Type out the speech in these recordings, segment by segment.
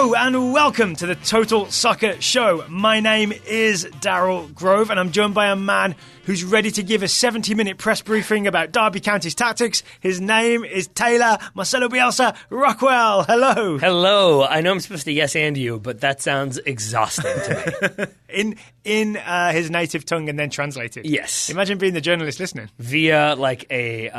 Hello and welcome to the Total Soccer Show. My name is Daryl Grove and I'm joined by a man who's ready to give a 70-minute press briefing about Derby County's tactics. His name is Taylor Marcelo Bielsa Rockwell. Hello. Hello. I know I'm supposed to yes and you, but that sounds exhausting to me. in his native tongue and then translated. Yes. Imagine being the journalist listening. Via like a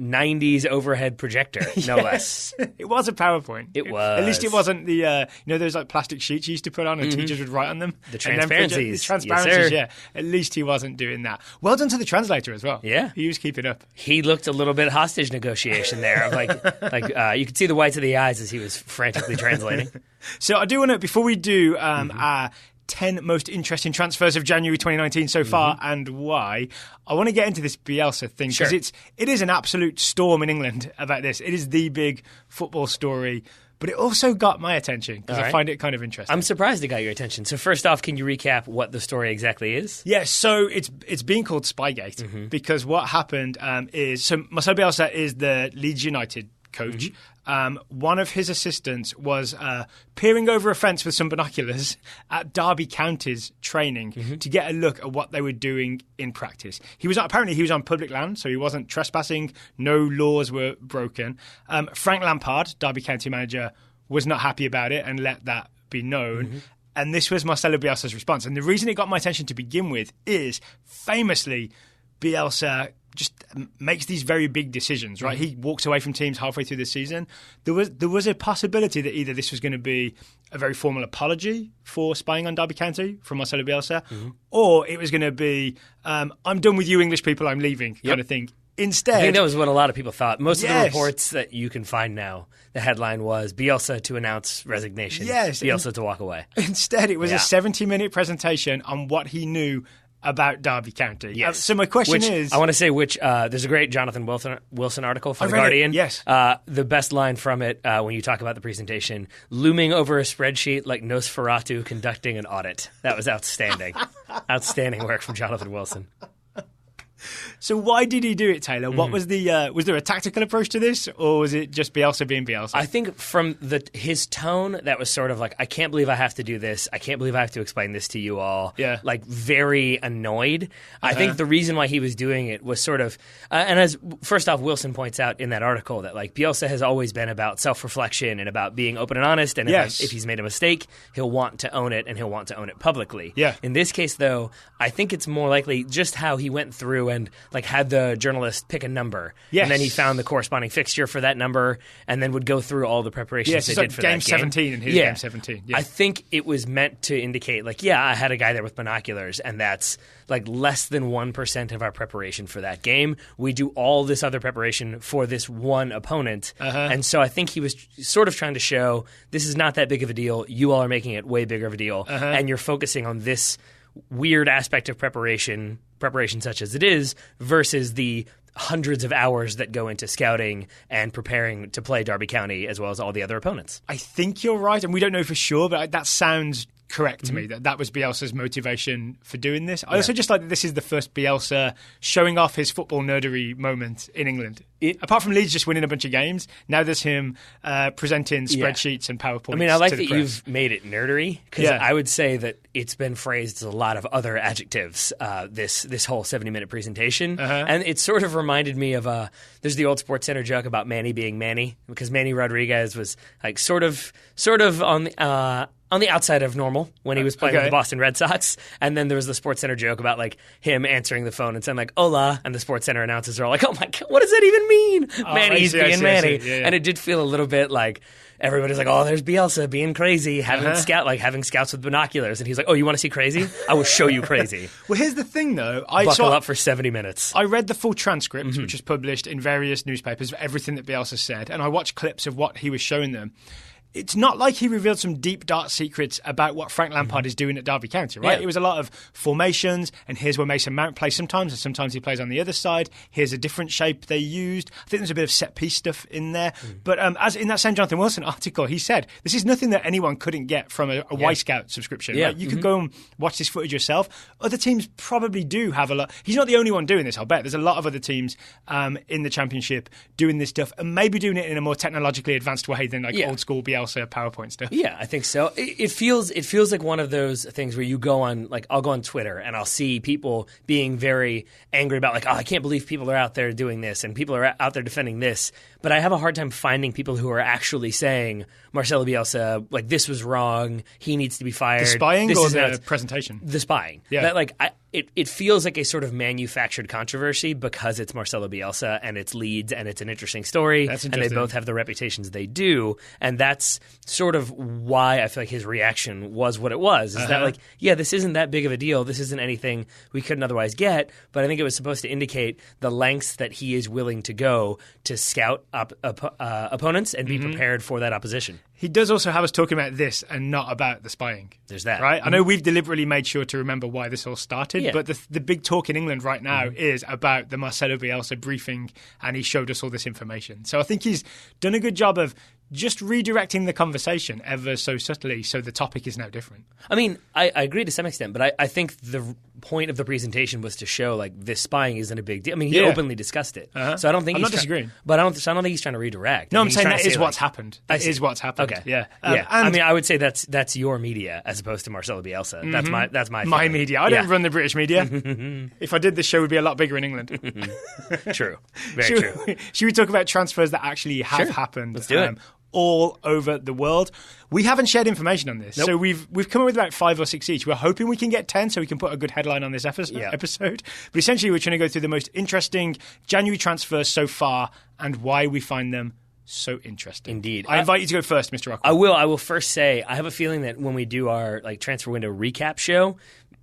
90s overhead projector, no less. It was a PowerPoint. It was. At least it wasn't the, those like plastic sheets you used to put on and teachers would write on them. The transparencies. The transparencies, yes, yeah. At least he wasn't doing that. Well done to the translator as well. Yeah. He was keeping up. He looked a little bit hostage negotiation there. You could see the whites of the eyes as he was frantically translating. So I do want to, before we do our 10 most interesting transfers of January 2019 so far and why, I want to get into this Bielsa thing because it is an absolute storm in England about this. It is the big football story. But it also got my attention because I find it kind of interesting. I'm surprised it got your attention. So first off, can you recap what the story exactly is? Yes, so it's being called Spygate because what happened is... So Marcelo Bielsa is the Leeds United coach. One of his assistants was peering over a fence with some binoculars at Derby County's training to get a look at what they were doing in practice. Apparently he was on public land, so he wasn't trespassing. No laws were broken. Frank Lampard, Derby County manager, was not happy about it and let that be known. And this was Marcelo Bielsa's response. And the reason it got my attention to begin with is famously Bielsa just makes these very big decisions, right? He walks away from teams halfway through the season. There was a possibility that either this was going to be a very formal apology for spying on Derby County from Marcelo Bielsa, or it was going to be, I'm done with you English people, I'm leaving kind of thing. Instead, I think that was what a a lot of people thought. Most of the reports that you can find now, the headline was Bielsa to announce resignation, Bielsa to walk away. Instead, it was a 70-minute presentation on what he knew about Derby County. Yes. So my question is... I want to say there's a great Jonathan Wilson article from The It, Guardian. yes. The best line from it when you talk about the presentation, looming over a spreadsheet like Nosferatu conducting an audit. That was outstanding. Outstanding work from Jonathan Wilson. So why did he do it, Taylor? What was was there a tactical approach to this, or was it just Bielsa being Bielsa? I think from his tone, that was sort of like, I can't believe I have to do this. I can't believe I have to explain this to you all. Yeah. Like very annoyed. I think the reason why he was doing it was sort of, and as first off, Wilson points out in that article that like Bielsa has always been about self-reflection and about being open and honest. And if he's made a mistake, he'll want to own it and he'll want to own it publicly. Yeah. In this case, though, I think it's more likely just how he went through and like had the journalist pick a number, and then he found the corresponding fixture for that number, and then would go through all the preparations they did for game that game. 17 and his game 17. Yeah. I think it was meant to indicate, like, I had a guy there with binoculars, and that's like less than 1% of our preparation for that game. We do all this other preparation for this one opponent, and so I think he was sort of trying to show this is not that big of a deal. You all are making it way bigger of a deal, and you're focusing on this weird aspect of preparation such as it is, versus the hundreds of hours that go into scouting and preparing to play Derby County as well as all the other opponents. I think you're right, and we don't know for sure, but that sounds correct to me, that was Bielsa's motivation for doing this. I also just like that this is the first Bielsa showing off his football nerdery moment in England. Apart from Leeds just winning a bunch of games, now there's him presenting spreadsheets and PowerPoints. I mean, I like that you've made it nerdery, because I would say that it's been phrased as a lot of other adjectives, this whole 70-minute presentation. And it sort of reminded me of, there's the old SportsCenter joke about Manny being Manny, because Manny Rodriguez was like sort of on the outside of normal when he was playing with the Boston Red Sox. And then there was the SportsCenter joke about like him answering the phone and saying like, hola, and the SportsCenter announcers are all like, oh my God, what does that even mean? Manny's being Manny. Yeah. And it did feel a little bit like everybody's like, oh, there's Bielsa being crazy, having scouts with binoculars. And he's like, oh, you want to see crazy? I will show you crazy. Well, here's the thing, though. Buckle up for 70 minutes. I read the full transcript, which was published in various newspapers of everything that Bielsa said, and I watched clips of what he was showing them. It's not like he revealed some deep, dark secrets about what Frank Lampard is doing at Derby County, right? Yeah. It was a lot of formations, and here's where Mason Mount plays sometimes, and sometimes he plays on the other side. Here's a different shape they used. I think there's a bit of set-piece stuff in there. But as in that same Jonathan Wilson article, he said, this is nothing that anyone couldn't get from a Y-Scout subscription. Yeah. Right? You could go and watch this footage yourself. Other teams probably do have a lot. He's not the only one doing this, I'll bet. There's a lot of other teams in the Championship doing this stuff, and maybe doing it in a more technologically advanced way than old-school Bielsa Bielsa PowerPoint stuff. Yeah, I think so. It feels like one of those things where you go on, like, I'll go on Twitter and I'll see people being very angry about, like, oh, I can't believe people are out there doing this and people are out there defending this. But I have a hard time finding people who are actually saying Marcelo Bielsa, like, this was wrong, he needs to be fired. The spying or the presentation? The spying. Yeah. That, like, it feels like a sort of manufactured controversy because it's Marcelo Bielsa and it's Leeds and it's an interesting story. That's and interesting. they both have the reputations they do. And that's sort of why I feel like his reaction was what it was. Is that, like, yeah, this isn't that big of a deal. This isn't anything we couldn't otherwise get. But I think it was supposed to indicate the lengths that he is willing to go to scout opponents and be prepared for that opposition. He does also have us talking about this and not about the spying. There's that. Right? I know we've deliberately made sure to remember why this all started, but the big talk in England right now is about the Marcelo Bielsa briefing, and he showed us all this information. So I think he's done a good job of just redirecting the conversation ever so subtly, so the topic is now different. I mean, I agree to some extent, but I think the point of the presentation was to show, like, this spying isn't a big deal. I mean, he openly discussed it, so I don't think I'm not disagreeing. But I don't think he's trying to redirect. No, I'm saying that is what's happened. That is what's happened. Okay, yeah. And I mean, I would say that's your media as opposed to Marcelo Bielsa. That's my media. I don't run the British media. If I did, the show would be a lot bigger in England. True, very true. Should we talk about transfers that actually have happened? Let's do it. All over the world. We haven't shared information on this. So we've come up with about 5 or 6 each. We're hoping we can get 10 so we can put a good headline on this episode. But essentially, we're trying to go through the most interesting January transfers so far and why we find them so interesting. Indeed. I invite you to go first, Mr. Rockwell. I will first say, I have a feeling that when we do our, like, transfer window recap show,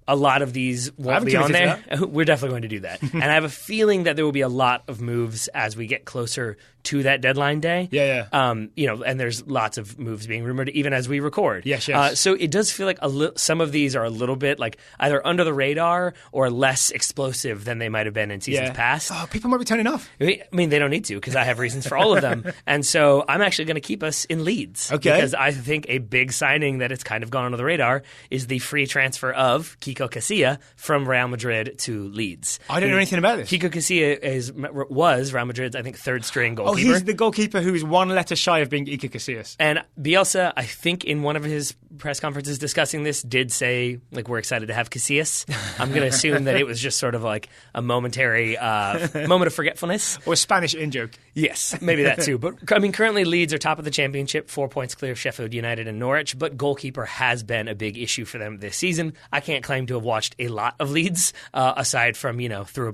a lot of these won't be on there. We're definitely going to do that. And I have a feeling that there will be a lot of moves as we get closer to that deadline day. And there's lots of moves being rumored even as we record. Yes. So it does feel like some of these are a little bit like either under the radar or less explosive than they might have been in seasons past. Oh, people might be turning off. I mean, they don't need to because I have reasons for all of them. And so I'm actually going to keep us in Leeds. Okay. Because I think a big signing that it's kind of gone under the radar is the free transfer of Kiko Casilla from Real Madrid to Leeds. I don't know anything about this. Kiko Casilla was Real Madrid's, I think, third string goalkeeper. Oh, he's the goalkeeper who is one letter shy of being Iker Casillas. And Bielsa, I think in one of his press conferences discussing this, did say, like, we're excited to have Casillas. I'm going to assume that it was just sort of like a momentary moment of forgetfulness. Or a Spanish in-joke. Yes, maybe that too. But, I mean, currently Leeds are top of the championship, 4 points clear of Sheffield United and Norwich, but goalkeeper has been a big issue for them this season. I can't claim to have watched a lot of Leeds, aside from, through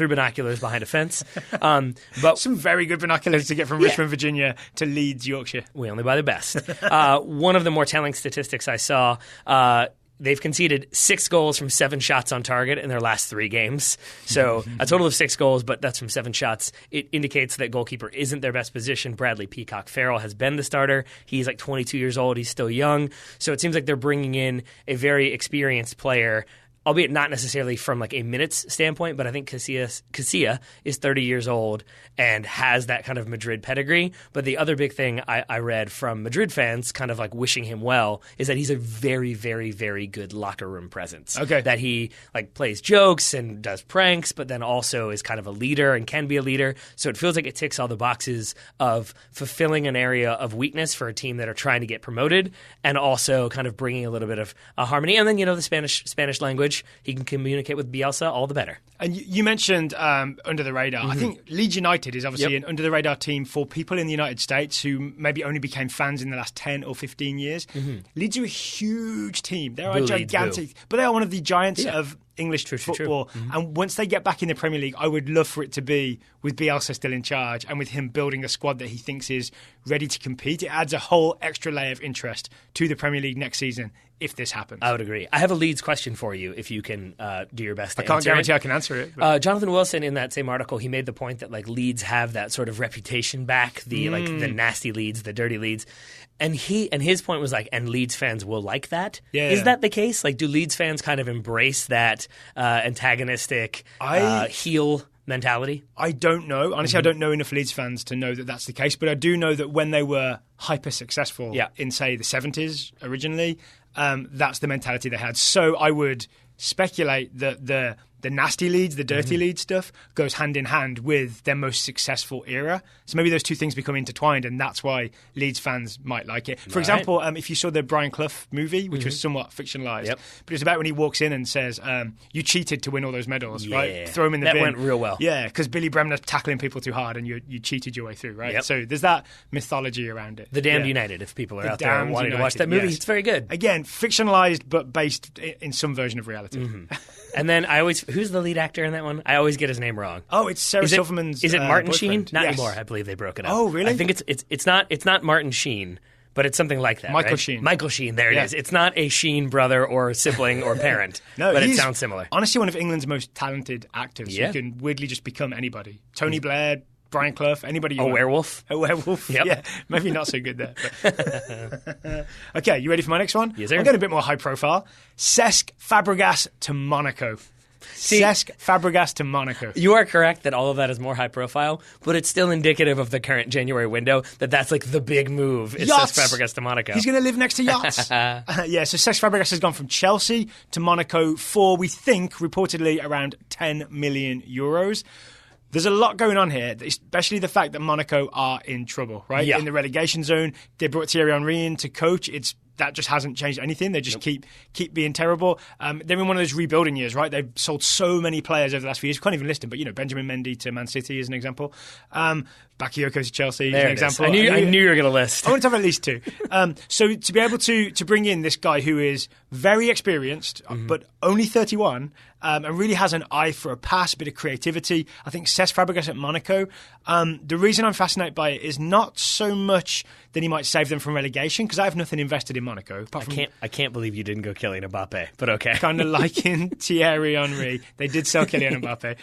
binoculars behind a fence. But some very good binoculars to get from Richmond, Virginia to Leeds, Yorkshire. We only buy the best. One of the more telling statistics I saw, they've conceded 6 goals from 7 shots on target in their last 3 games. So a total of 6 goals, but that's from 7 shots. It indicates that goalkeeper isn't their best position. Bradley Peacock Farrell has been the starter. He's like 22 years old. He's still young. So it seems like they're bringing in a very experienced player, albeit not necessarily from like a minutes standpoint, but I think Casilla is 30 years old and has that kind of Madrid pedigree. But the other big thing I read from Madrid fans kind of like wishing him well is that he's a very, very, very good locker room presence. Okay. That he like plays jokes and does pranks, but then also is kind of a leader and can be a leader. So it feels like it ticks all the boxes of fulfilling an area of weakness for a team that are trying to get promoted and also kind of bringing a little bit of harmony. And then, the Spanish language. He can communicate with Bielsa, all the better. And you mentioned under the radar. Mm-hmm. I think Leeds United is obviously an under the radar team for people in the United States who maybe only became fans in the last 10 or 15 years. Mm-hmm. Leeds are a huge team. They are gigantic, but they are one of the giants of English football. Mm-hmm. And once they get back in the Premier League, I would love for it to be with Bielsa still in charge and with him building a squad that he thinks is ready to compete. It adds a whole extra layer of interest to the Premier League next season if this happens. I would agree. I have a Leeds question for you if you can do your best to answer it. I can't guarantee I can answer it. Jonathan Wilson, in that same article, he made the point that like Leeds have that sort of reputation back, the like the nasty Leeds, the dirty Leeds. And his point was like, and Leeds fans will like that. Yeah. Is that the case? Like, do Leeds fans kind of embrace that antagonistic heel mentality? I don't know. Honestly, I don't know enough Leeds fans to know that that's the case. But I do know that when they were hyper successful in, say, the 70s originally, that's the mentality they had. So I would speculate that the the nasty Leeds, the dirty Leeds stuff goes hand in hand with their most successful era. So maybe those two things become intertwined, and that's why Leeds fans might like it. For example, if you saw the Brian Clough movie, which was somewhat fictionalized, but it's about when he walks in and says, you cheated to win all those medals, right? Throw him in the bin. That went real well. Yeah, because Billy Bremner's tackling people too hard and you cheated your way through, right? So there's that mythology around it. The Damned United, if people are out there wanting to watch that movie, it's very good. Again, fictionalized, but based in some version of reality. And then who's the lead actor in that one? I always get his name wrong. Oh, it's Sarah Silverman's Is it Martin boyfriend. Sheen? Not anymore. I believe they broke it up. Oh, really? I think it's not Martin Sheen, but it's something like that. Michael Sheen. Michael Sheen, there it is. It's not a Sheen brother or sibling or parent, but it sounds similar. Honestly, one of England's most talented actors. You can weirdly just become anybody. Tony Blair, Brian Clough, anybody you want. Werewolf. A werewolf. Yep. Yeah, maybe not so good there. But okay, you ready for my next one? Yes, sir. I'm going a bit more high profile. Cesc Fabregas to Monaco. Cesc Fabregas to Monaco. You are correct that all of that is more high profile, but it's still indicative of the current January window that's like the big move is Cesc Fabregas to Monaco. He's going to live next to yachts. So Cesc Fabregas has gone from Chelsea to Monaco for, we think, reportedly around 10 million euros. There's a lot going on here, especially the fact that Monaco are in trouble, right? Yeah. In the relegation zone, they brought Thierry Henry in to coach. That just hasn't changed anything. They just keep being terrible. They're in one of those rebuilding years, right? They've sold so many players over the last few years. We can't even list them, but Benjamin Mendy to Man City is an example. Bakayoko to Chelsea is an example. I knew you were going to list. I want to have at least two. So to be able to bring in this guy who is very experienced, but only 31, and really has an eye for a pass, a bit of creativity. I think Cesc Fabregas at Monaco. The reason I'm fascinated by it is not so much that he might save them from relegation, because I have nothing invested in Monaco. I can't believe you didn't go Kylian Mbappe, but okay. Kind of like in Thierry Henry. They did sell Kylian Mbappe.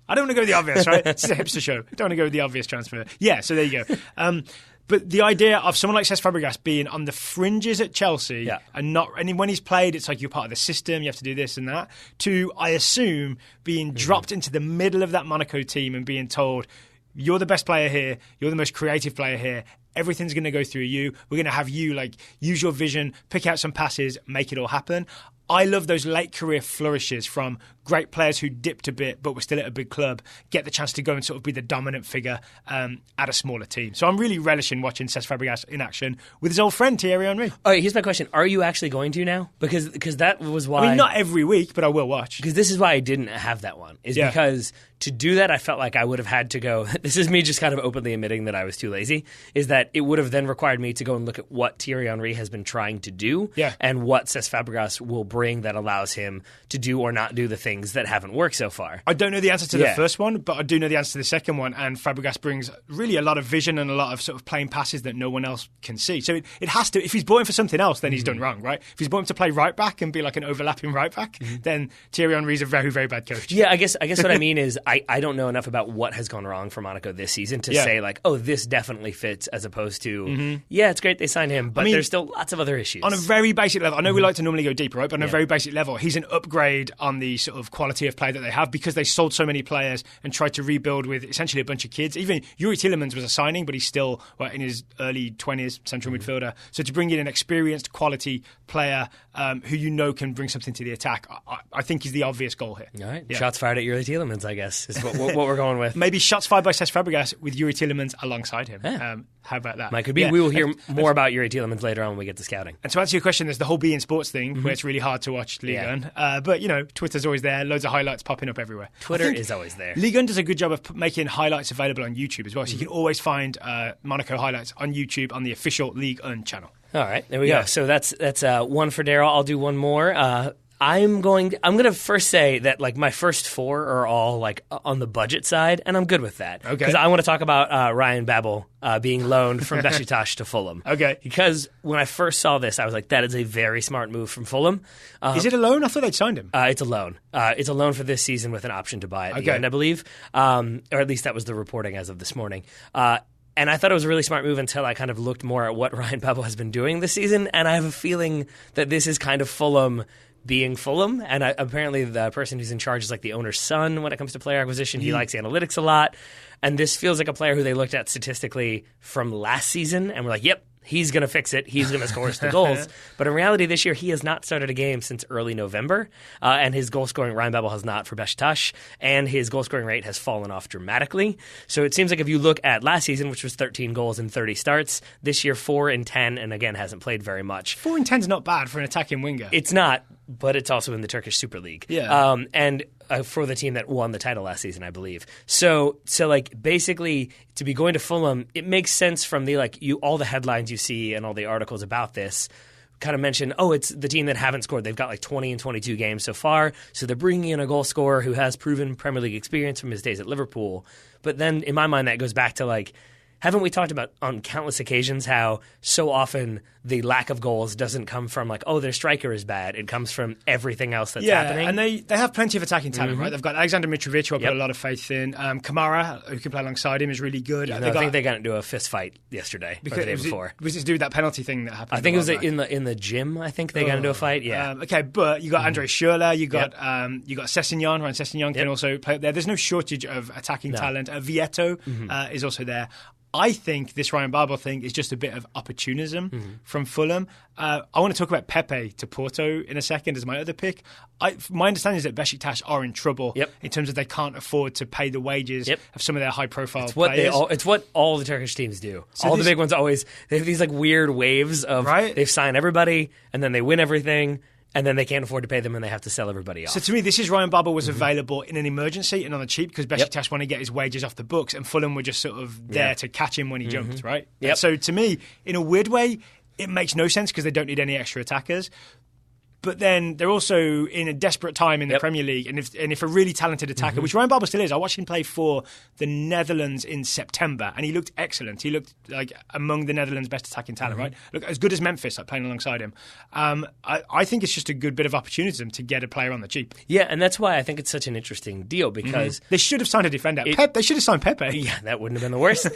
I don't want to go with the obvious, right? It's a hipster show. I don't want to go with the obvious transfer. Yeah, so there you go. But the idea of someone like Cesc Fabregas being on the fringes at Chelsea and when he's played, it's like you're part of the system, you have to do this and that, to, I assume, being dropped into the middle of that Monaco team and being told, you're the best player here, you're the most creative player here, everything's going to go through you, we're going to have you use your vision, pick out some passes, make it all happen. I love those late career flourishes from great players who dipped a bit but were still at a big club, get the chance to go and sort of be the dominant figure at a smaller team. So I'm really relishing watching Cesc Fabregas in action with his old friend Thierry Henry. All right, here's my question. Are you actually going to now? Because that was why... I mean, not every week, but I will watch. Because this is why I didn't have that one. Because to do that, I felt like I would have had to go... This is me just kind of openly admitting that I was too lazy, is that it would have then required me to go and look at what Thierry Henry has been trying to do and what Cesc Fabregas will bring that allows him to do or not do the things that haven't worked so far. I don't know the answer to the first one, but I do know the answer to the second one, and Fabregas brings really a lot of vision and a lot of sort of playing passes that no one else can see. So it has to, if he's bought him for something else, then he's done wrong, right? If he's bought him to play right back and be like an overlapping right back, then Thierry Henry's a very, very bad coach. Yeah, I guess what I mean is I don't know enough about what has gone wrong for Monaco this season to say like, oh, this definitely fits, as opposed to, it's great they signed him, but there's still lots of other issues. On a very basic level, I know we like to normally go deeper, right? But on a very basic level, he's an upgrade on the sort of quality of play that they have, because they sold so many players and tried to rebuild with essentially a bunch of kids. Even Yuri Tielemans was a signing, but he's still in his early 20s, central midfielder. So to bring in an experienced quality player who can bring something to the attack, I think is the obvious goal here. All right. Shots fired at Yuri Tielemans, I guess, is what we're going with. Maybe shots fired by Cesc Fabregas with Yuri Tielemans alongside him. How about that? Might could be. We will hear more about Yuri Tielemans later on when we get to scouting. And to answer your question, there's the whole Be in Sports thing, where it's really hard to watch Ligue 1. But, Twitter's always there. Loads of highlights popping up everywhere. Twitter is always there. Ligue 1 does a good job of making highlights available on YouTube as well. So you can always find Monaco highlights on YouTube on the official Ligue 1 channel. All right, there we go. So that's one for Daryl. I'll do one more. I'm going to first say that like my first four are all like on the budget side, and I'm good with that. Okay. Because I want to talk about Ryan Babel being loaned from Besiktas to Fulham. Okay. Because when I first saw this, I was like, that is a very smart move from Fulham. Is it a loan? I thought they'd signed him. It's a loan. It's a loan for this season with an option to buy at the end, I believe. Or at least that was the reporting as of this morning. And I thought it was a really smart move until I kind of looked more at what Ryan Babel has been doing this season, and I have a feeling that this is kind of Fulham being Fulham, and apparently the person who's in charge is like the owner's son when it comes to player acquisition. He likes analytics a lot, and this feels like a player who they looked at statistically from last season and were like, yep, he's going to fix it. He's going to score us the goals. But in reality, this year, he has not started a game since early November, and his goal-scoring, Ryan Babel has not for Besiktas, and his goal-scoring rate has fallen off dramatically. So it seems like if you look at last season, which was 13 goals and 30 starts, this year 4 and 10, and again, hasn't played very much. 4 and 10 is not bad for an attacking winger. It's not, but it's also in the Turkish Super League. Yeah. And for the team that won the title last season, I believe. So like basically to be going to Fulham, it makes sense from the all the headlines you see and all the articles about this kind of mention, it's the team that haven't scored. They've got like 20 and 22 games so far. So they're bringing in a goal scorer who has proven Premier League experience from his days at Liverpool. But then in my mind, that goes back to haven't we talked about on countless occasions how so often the lack of goals doesn't come from their striker is bad. It comes from everything else that's happening. And they have plenty of attacking talent, right? They've got Alexander Mitrovic, who I put a lot of faith in. Kamara, who can play alongside him, is really good. I think they got into a fist fight yesterday or the day before. Was it to do with that penalty thing that happened? I think it was in the gym. I think they got into a fight. Yeah. Okay, but you got Andre Schürrle, you got Sessegnon. Ryan Sessegnon can also play up there. There's no shortage of attacking talent. Vieto is also there. I think this Ryan Babel thing is just a bit of opportunism from Fulham. I want to talk about Pepe to Porto in a second as my other pick. My understanding is that Besiktas are in trouble in terms of they can't afford to pay the wages of some of their high-profile players. It's what all the Turkish teams do. So all the big ones always they have these weird waves of they've signed everybody and then they win everything. And then they can't afford to pay them and they have to sell everybody off. So to me, this is Ryan Babel was available in an emergency and on the cheap because Besiktas want to get his wages off the books and Fulham were just sort of there to catch him when he jumped, right? Yep. So to me, in a weird way, it makes no sense because they don't need any extra attackers. But then they're also in a desperate time in the Premier League. And if a really talented attacker, which Ryan Babel still is, I watched him play for the Netherlands in September, and he looked excellent. He looked like among the Netherlands' best attacking talent, right? Look, as good as Memphis, playing alongside him. I think it's just a good bit of opportunism to get a player on the cheap. Yeah, and that's why I think it's such an interesting deal because... They should have signed a defender. They should have signed Pepe. Yeah, that wouldn't have been the worst.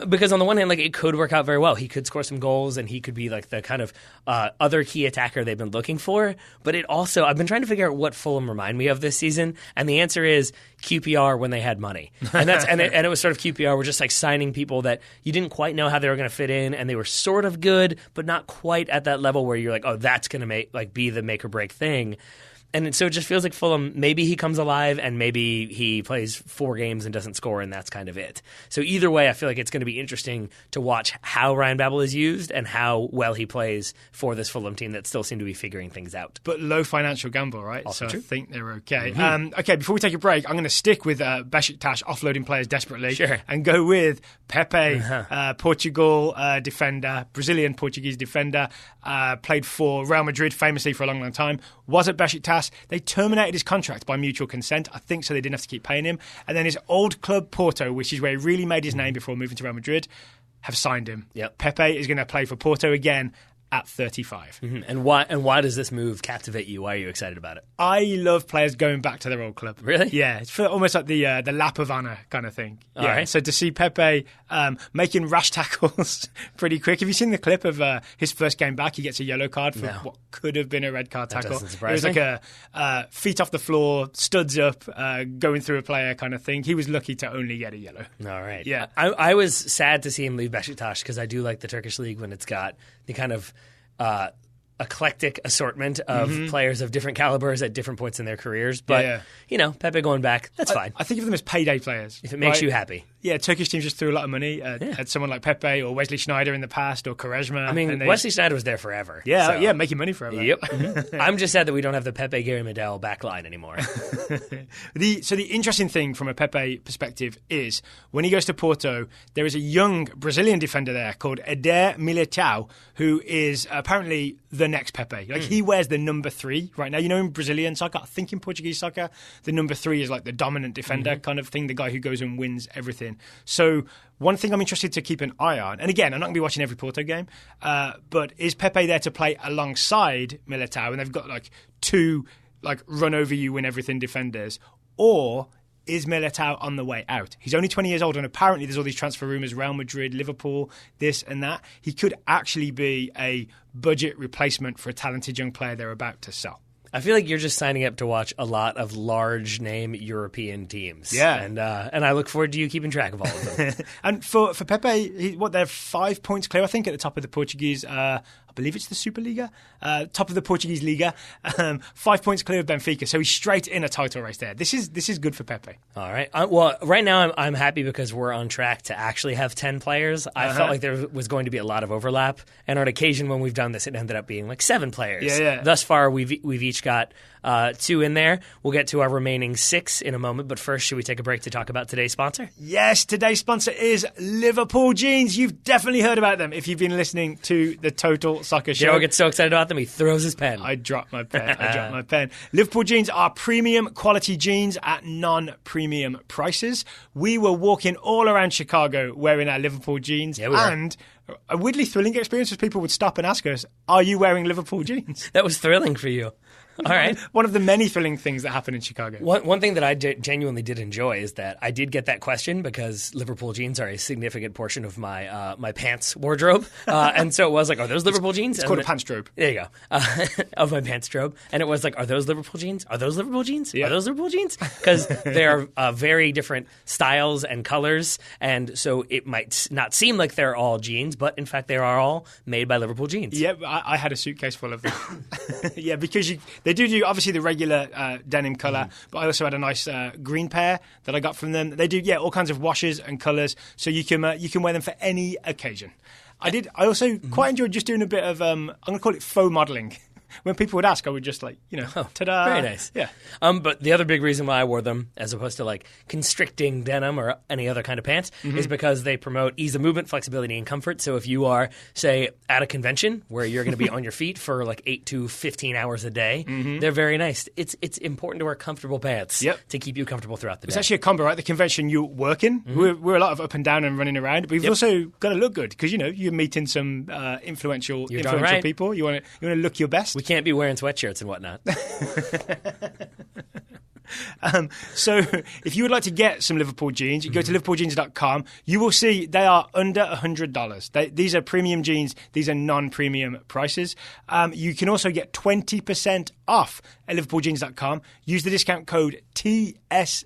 Because on the one hand, it could work out very well. He could score some goals, and he could be the kind of other key attacker they've been looking for. But it also, I've been trying to figure out what Fulham remind me of this season, and the answer is QPR when they had money. And it was sort of QPR were just signing people that you didn't quite know how they were going to fit in, and they were sort of good, but not quite at that level where you're that's going to be the make or break thing. And so it just feels like Fulham, maybe he comes alive and maybe he plays 4 games and doesn't score and that's kind of it. So either way, I feel like it's going to be interesting to watch how Ryan Babel is used and how well he plays for this Fulham team that still seem to be figuring things out. But low financial gamble, right? Also so true. I think they're okay. Okay, before we take a break, I'm going to stick with Besiktas offloading players desperately and go with Pepe, Portugal defender, Brazilian Portuguese defender, played for Real Madrid famously for a long, long time, was at Besiktas. They terminated his contract by mutual consent, I think, so they didn't have to keep paying him. And then his old club, Porto, which is where he really made his name before moving to Real Madrid, have signed him. Pepe is going to play for Porto again at 35. And why does this move captivate you? Why are you excited about it? I love players going back to their old club. Really? Yeah, it's almost like the lap of honour kind of thing. All right. So to see Pepe making rash tackles pretty quick. Have you seen the clip of his first game back? He gets a yellow card for what could have been a red card tackle. That doesn't surprise me. It was a feet off the floor, studs up, going through a player kind of thing. He was lucky to only get a yellow. All right. Yeah. I was sad to see him leave Besiktas because I do like the Turkish league when it's got the kind of eclectic assortment of players of different calibers at different points in their careers. But, Pepe going back, that's fine. I think of them as payday players. If it makes you happy. Yeah, Turkish teams just threw a lot of money at someone like Pepe or Wesley Sneijder in the past or Quaresma. I mean, Wesley Sneijder was there forever. Yeah, making money forever. Yep. I'm just sad that we don't have the Pepe Gary Medel back line anymore. So the interesting thing from a Pepe perspective is when he goes to Porto, there is a young Brazilian defender there called Eder Militao, who is apparently the next Pepe. He wears the number 3 right now. In Brazilian soccer, I think in Portuguese soccer, the number 3 is like the dominant defender kind of thing, the guy who goes and wins everything. So one thing I'm interested to keep an eye on, and again, I'm not going to be watching every Porto game, but is Pepe there to play alongside Militao, and they've got 2 run over you win everything defenders, or is Militao on the way out? He's only 20 years old, and apparently there's all these transfer rumours, Real Madrid, Liverpool, this and that. He could actually be a budget replacement for a talented young player they're about to sell. I feel like you're just signing up to watch a lot of large-name European teams. Yeah. And I look forward to you keeping track of all of them. And for Pepe, they're 5 points clear, I think, at the top of the Portuguese, I believe it's the Superliga, top of the Portuguese Liga, 5 points clear of Benfica. So he's straight in a title race there. This is good for Pepe. All right. Well, right now I'm happy because we're on track to actually have 10 players. I felt like there was going to be a lot of overlap. And on occasion when we've done this, it ended up being like 7 players. Yeah. Thus far, we've each got 2 in there. We'll get to our remaining 6 in a moment. But first, should we take a break to talk about today's sponsor? Yes, today's sponsor is Liverpool Jeans. You've definitely heard about them if you've been listening to the Total Soccer Show. Joe gets so excited about them, he throws his pen. I dropped my pen. Liverpool Jeans are premium quality jeans at non-premium prices. We were walking all around Chicago wearing our Liverpool jeans. Yeah, we were. And a weirdly thrilling experience was people would stop and ask us, are you wearing Liverpool jeans? That was thrilling for you. All right. One of the many thrilling things that happen in Chicago. One thing that I genuinely did enjoy is that I did get that question because Liverpool jeans are a significant portion of my my pants wardrobe. And so it was like, are those Liverpool jeans? It's called a pantstrobe. There you go. Of my pantstrobe. And it was like, are those Liverpool jeans? Are those Liverpool jeans? Yeah. Are those Liverpool jeans? Because they are very different styles and colors. And so it might not seem like they're all jeans, but in fact, they are all made by Liverpool jeans. Yeah, I had a suitcase full of them. Yeah, because they do obviously the regular denim colour, but I also had a nice green pair that I got from them. They do all kinds of washes and colours, so you can wear them for any occasion. I also quite enjoyed just doing a bit of I'm going to call it faux modelling. When people would ask, I would just ta-da. Very nice. Yeah. But the other big reason why I wore them, as opposed to like constricting denim or any other kind of pants, is because they promote ease of movement, flexibility, and comfort. So if you are, say, at a convention where you're going to be on your feet for like 8 to 15 hours a day, they're very nice. It's important to wear comfortable pants to keep you comfortable throughout the day. It's actually a combo, right? The convention you work in, we're a lot of up and down and running around, but you've also got to look good because you're meeting some influential people. You want to look your best. We can't be wearing sweatshirts and whatnot. So if you would like to get some Liverpool jeans, you go to liverpooljeans.com. You will see they are under $100. These are premium jeans. These are non-premium prices. You can also get 20% off at liverpooljeans.com. Use the discount code TSS.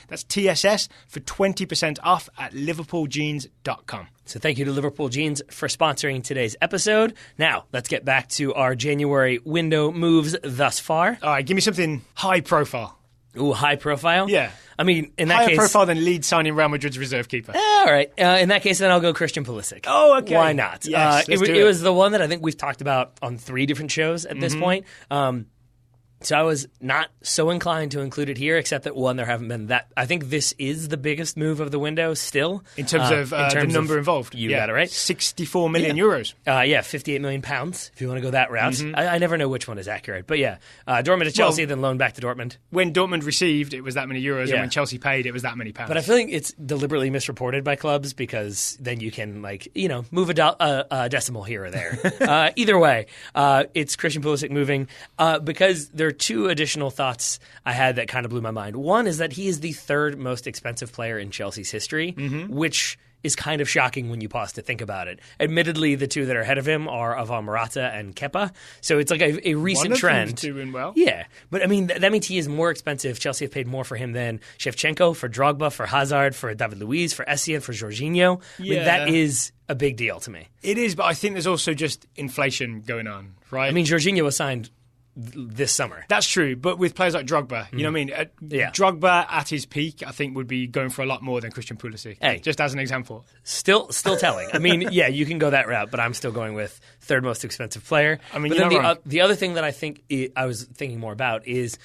That's TSS for 20% off at liverpooljeans.com. So thank you to Liverpool Jeans for sponsoring today's episode. Now, let's get back to our January window moves thus far. All right, give me something high profile. Ooh, high profile? Yeah. I mean, in that higher case... Higher profile than Leeds signing Real Madrid's reserve keeper. All right. In that case, then I'll go Christian Pulisic. Oh, okay. Why not? Yes, it was the one that I think we've talked about on 3 different shows at this point. So I was not so inclined to include it here, except that, one, there haven't been that. I think this is the biggest move of the window still. In terms of the number involved. You got it right. 64 million euros. 58 million pounds, if you want to go that route. I never know which one is accurate. But yeah, Dortmund to Chelsea, then loaned back to Dortmund. When Dortmund received, it was that many euros, and when Chelsea paid, it was that many pounds. But I feel like it's deliberately misreported by clubs because then you can, move a decimal here or there. Either way, it's Christian Pulisic moving because there are 2 additional thoughts I had that kind of blew my mind. One is that he is the 3rd most expensive player in Chelsea's history, which is kind of shocking when you pause to think about it. Admittedly, the 2 that are ahead of him are Alvaro Morata and Kepa, so it's like a recent trend. One of them's doing well. Yeah, but I mean, that means he is more expensive. Chelsea have paid more for him than Shevchenko, for Drogba, for Hazard, for David Luiz, for Essien, for Jorginho. I mean, that is a big deal to me. It is, but I think there's also just inflation going on, right? I mean, Jorginho was signed this summer. That's true, but with players like Drogba, you know what I mean? Drogba at his peak, I think, would be going for a lot more than Christian Pulisic. Hey, just as an example. Still telling. I mean, yeah, you can go that route, but I'm still going with 3rd most expensive player. I mean, but you're then not wrong. The other thing that I think I was thinking more about is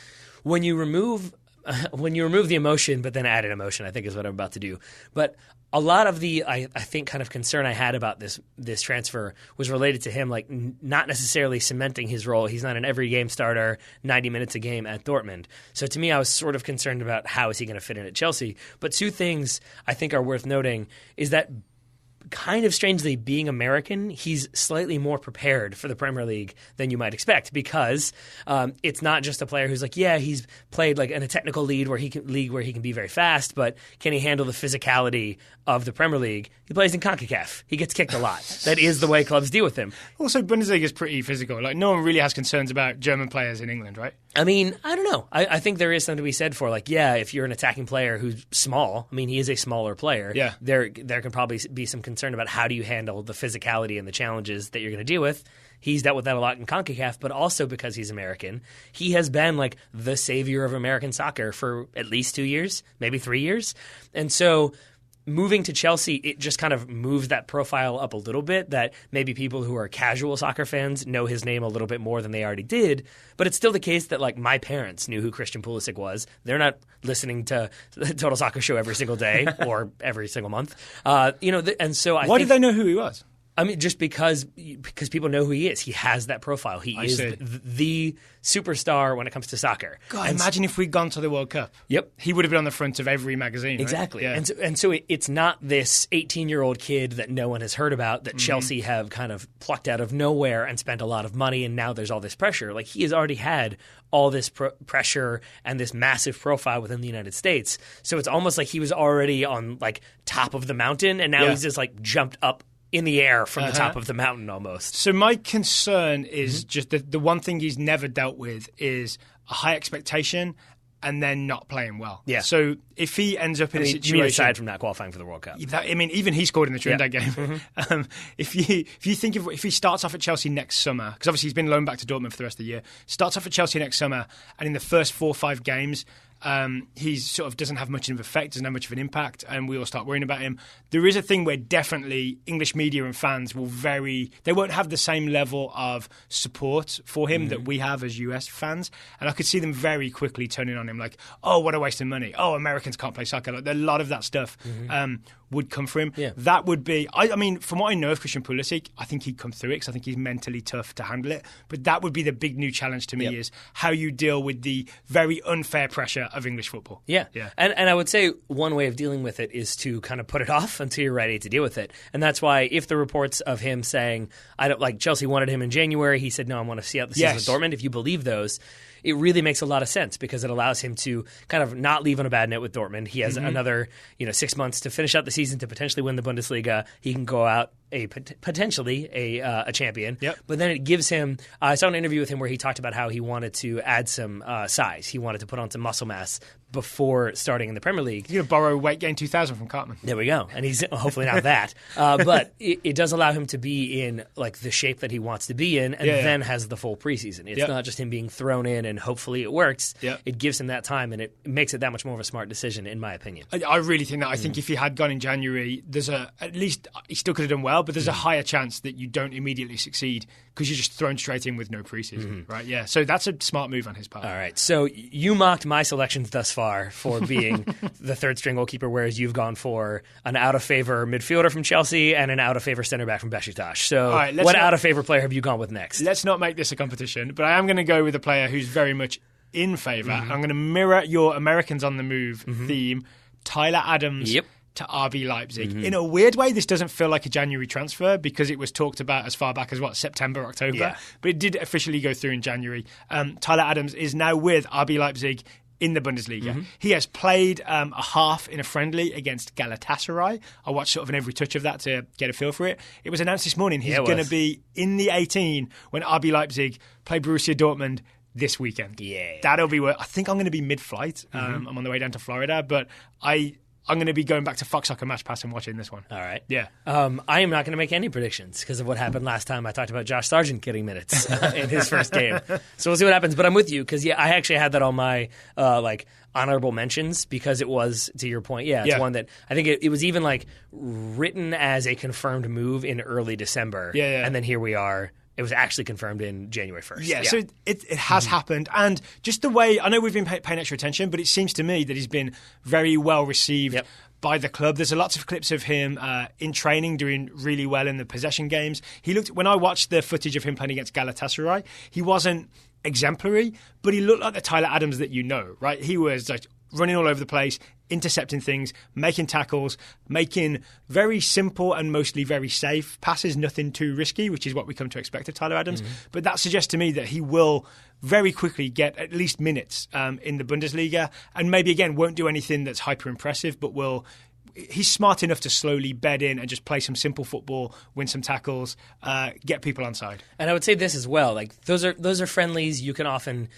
when you remove the emotion, but then add an emotion, I think is what I'm about to do. But a lot of the, I think, kind of concern I had about this transfer was related to him, like not necessarily cementing his role. He's not an every game starter, 90 minutes a game at Dortmund. So to me, I was sort of concerned about how is he going to fit in at Chelsea. But 2 things I think are worth noting is that kind of strangely, being American, he's slightly more prepared for the Premier League than you might expect because it's not just a player who's like, yeah, he's played like in a technical league where he can be very fast, but can he handle the physicality of the Premier League? He plays in CONCACAF. He gets kicked a lot. That is the way clubs deal with him. Also, Bundesliga is pretty physical. Like, no one really has concerns about German players in England, right? I mean, I don't know. I think there is something to be said for, like, yeah, if you're an attacking player who's small, I mean, he is a smaller player, yeah. there can probably be some concern about how do you handle the physicality and the challenges that you're going to deal with. He's dealt with that a lot in CONCACAF, but also because he's American, he has been like the savior of American soccer for at least 2 years, maybe 3 years. And so moving to Chelsea, it just kind of moves that profile up a little bit, that maybe people who are casual soccer fans know his name a little bit more than they already did. But it's still the case that, like, my parents knew who Christian Pulisic was. They're not listening to the Total Soccer Show every single day or every single month. And so Why did they know who he was? I mean, just because people know who he is. He has that profile. He is the superstar when it comes to soccer. God, imagine if we'd gone to the World Cup. Yep. He would have been on the front of every magazine. Exactly. Right? Yeah. And so it's not this 18-year-old kid that no one has heard about that Chelsea have kind of plucked out of nowhere and spent a lot of money, and now there's all this pressure. Like, he has already had all this pressure and this massive profile within the United States. So it's almost like he was already on, like, top of the mountain, and now he's just, like, jumped up in the air from the top of the mountain almost. So my concern is just that the one thing he's never dealt with is a high expectation and then not playing well. Yeah. So if he ends up in a situation... You mean aside from not qualifying for the World Cup. I mean, even he scored in the Trinidad game. If you think of if he starts off at Chelsea next summer, because obviously he's been loaned back to Dortmund for the rest of the year, starts off at Chelsea next summer, and in the first 4 or 5 games, he sort of doesn't have much of an effect, doesn't have much of an impact, and we all start worrying about him. There is a thing where definitely English media and fans they won't have the same level of support for him that we have as US fans, and I could see them very quickly turning on him like, oh, what a waste of money, oh, Americans can't play soccer. Like, a lot of that stuff would come for him. Yeah. That would be, I mean, from what I know of Christian Pulisic, I think he'd come through it because I think he's mentally tough to handle it, but that would be the big new challenge to me is how you deal with the very unfair pressure of English football. Yeah. And I would say one way of dealing with it is to kind of put it off until you're ready to deal with it. And that's why if the reports of him saying, I don't like Chelsea wanted him in January, he said, no, I want to see out the season with Dortmund. If you believe those, it really makes a lot of sense because it allows him to kind of not leave on a bad note with Dortmund. He has another 6 months to finish out the season to potentially win the Bundesliga. He can go out potentially a champion. Yep. But then it gives him I saw an interview with him where he talked about how he wanted to add some size. He wanted to put on some muscle mass before starting in the Premier League. He's going to borrow Weight Gain 2000 from Cartman. There we go. And he's hopefully not that. But it does allow him to be in like the shape that he wants to be in and then has the full preseason. It's not just him being thrown in and hopefully it works. Yep. It gives him that time and it makes it that much more of a smart decision, in my opinion. I really think that. I think if he had gone in January, at least he still could have done well, but there's a higher chance that you don't immediately succeed because you're just thrown straight in with no preseason, right? Yeah, so that's a smart move on his part. All right, so you mocked my selections thus far for being the third string goalkeeper, whereas you've gone for an out-of-favor midfielder from Chelsea and an out-of-favor center-back from Besiktas. So what out-of-favor player have you gone with next? Let's not make this a competition, but I am going to go with a player who's very much in favour. I'm going to mirror your Americans on the move theme, Tyler Adams. Yep. To RB Leipzig. In a weird way, this doesn't feel like a January transfer because it was talked about as far back as, September, October. Yeah. But it did officially go through in January. Tyler Adams is now with RB Leipzig in the Bundesliga. He has played a half in a friendly against Galatasaray. I watched sort of an every touch of that to get a feel for it. It was announced this morning he's going to be in the 18 when RB Leipzig play Borussia Dortmund this weekend. Yeah. That'll be I think I'm going to be mid-flight. I'm on the way down to Florida, but I'm going to be going back to Fox Soccer Match Pass and watching this one. All right. Yeah. I am not going to make any predictions because of what happened last time I talked about Josh Sargent getting minutes in his first game. So we'll see what happens. But I'm with you because, I actually had that on my honorable mentions because it was, to your point, it's one that I think it was even written as a confirmed move in early December. Yeah. And then here we are. It was actually confirmed in January 1st. Yeah, so it has happened. And just the way, I know we've been paying extra attention, but it seems to me that he's been very well received by the club. There's lots of clips of him in training doing really well in the possession games. When I watched the footage of him playing against Galatasaray, he wasn't exemplary, but he looked like the Tyler Adams that you know, right? He was running all over the place, intercepting things, making tackles, making very simple and mostly very safe passes, nothing too risky, which is what we come to expect of Tyler Adams. But that suggests to me that he will very quickly get at least minutes in the Bundesliga, and maybe, again, won't do anything that's hyper impressive, but he's smart enough to slowly bed in and just play some simple football, win some tackles, get people on side. And I would say this as well: like those are friendlies. You can often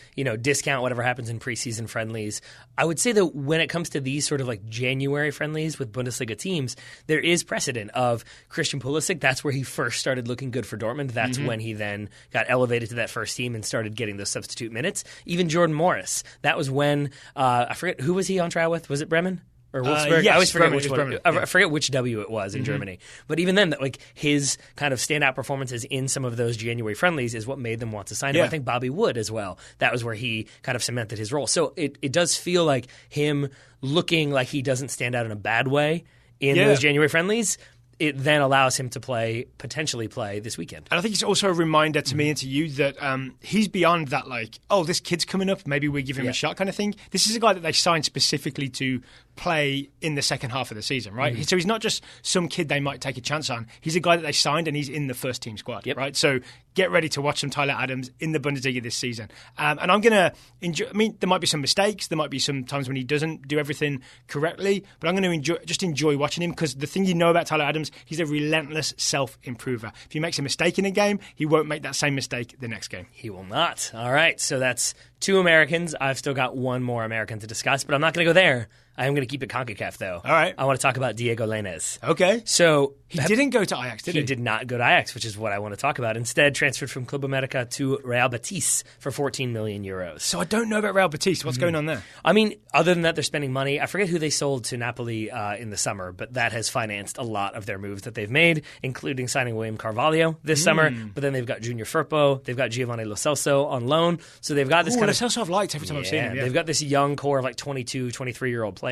discount whatever happens in preseason friendlies. I would say that when it comes to these sort of like January friendlies with Bundesliga teams, there is precedent of Christian Pulisic. That's where he first started looking good for Dortmund. That's when he then got elevated to that first team and started getting those substitute minutes. Even Jordan Morris. That was when I forget who was he on trial with. Was it Bremen? Or Wolfsburg? Yes, I always forget Bremen, which one. Bremen, I forget which W it was in Germany. But even then, like his kind of standout performances in some of those January friendlies is what made them want to sign him. I think Bobby Wood as well. That was where he kind of cemented his role. So it does feel like him looking like he doesn't stand out in a bad way in those January friendlies. It then allows him to potentially play this weekend. And I think it's also a reminder to me and to you that he's beyond that, like, oh, this kid's coming up, maybe we give him a shot kind of thing. This is a guy that they signed specifically to play in the second half of the season, right? So he's not just some kid they might take a chance on. He's a guy that they signed and he's in the first team squad, right? So get ready to watch some Tyler Adams in the Bundesliga this season. And I'm going to enjoy. I mean, there might be some mistakes. There might be some times when he doesn't do everything correctly. But I'm going to enjoy watching him, because the thing you know about Tyler Adams, he's a relentless self-improver. If he makes a mistake in a game, he won't make that same mistake the next game. He will not. All right, so that's 2 Americans. I've still got one more American to discuss, but I'm not going to go there. I am going to keep it CONCACAF, though. All right. I want to talk about Diego Lainez. Okay. So he didn't go to Ajax, did he? He did not go to Ajax, which is what I want to talk about. Instead, transferred from Club America to Real Betis for 14 million euros. So I don't know about Real Betis. What's going on there? I mean, other than that, they're spending money. I forget who they sold to Napoli in the summer, but that has financed a lot of their moves that they've made, including signing William Carvalho this summer. But then they've got Junior Firpo. They've got Giovanni Lo Celso on loan. So they've got this kind of... Lo Celso I've liked every time I've seen him. Yeah. They've got this young core of like 22, 23-year-old players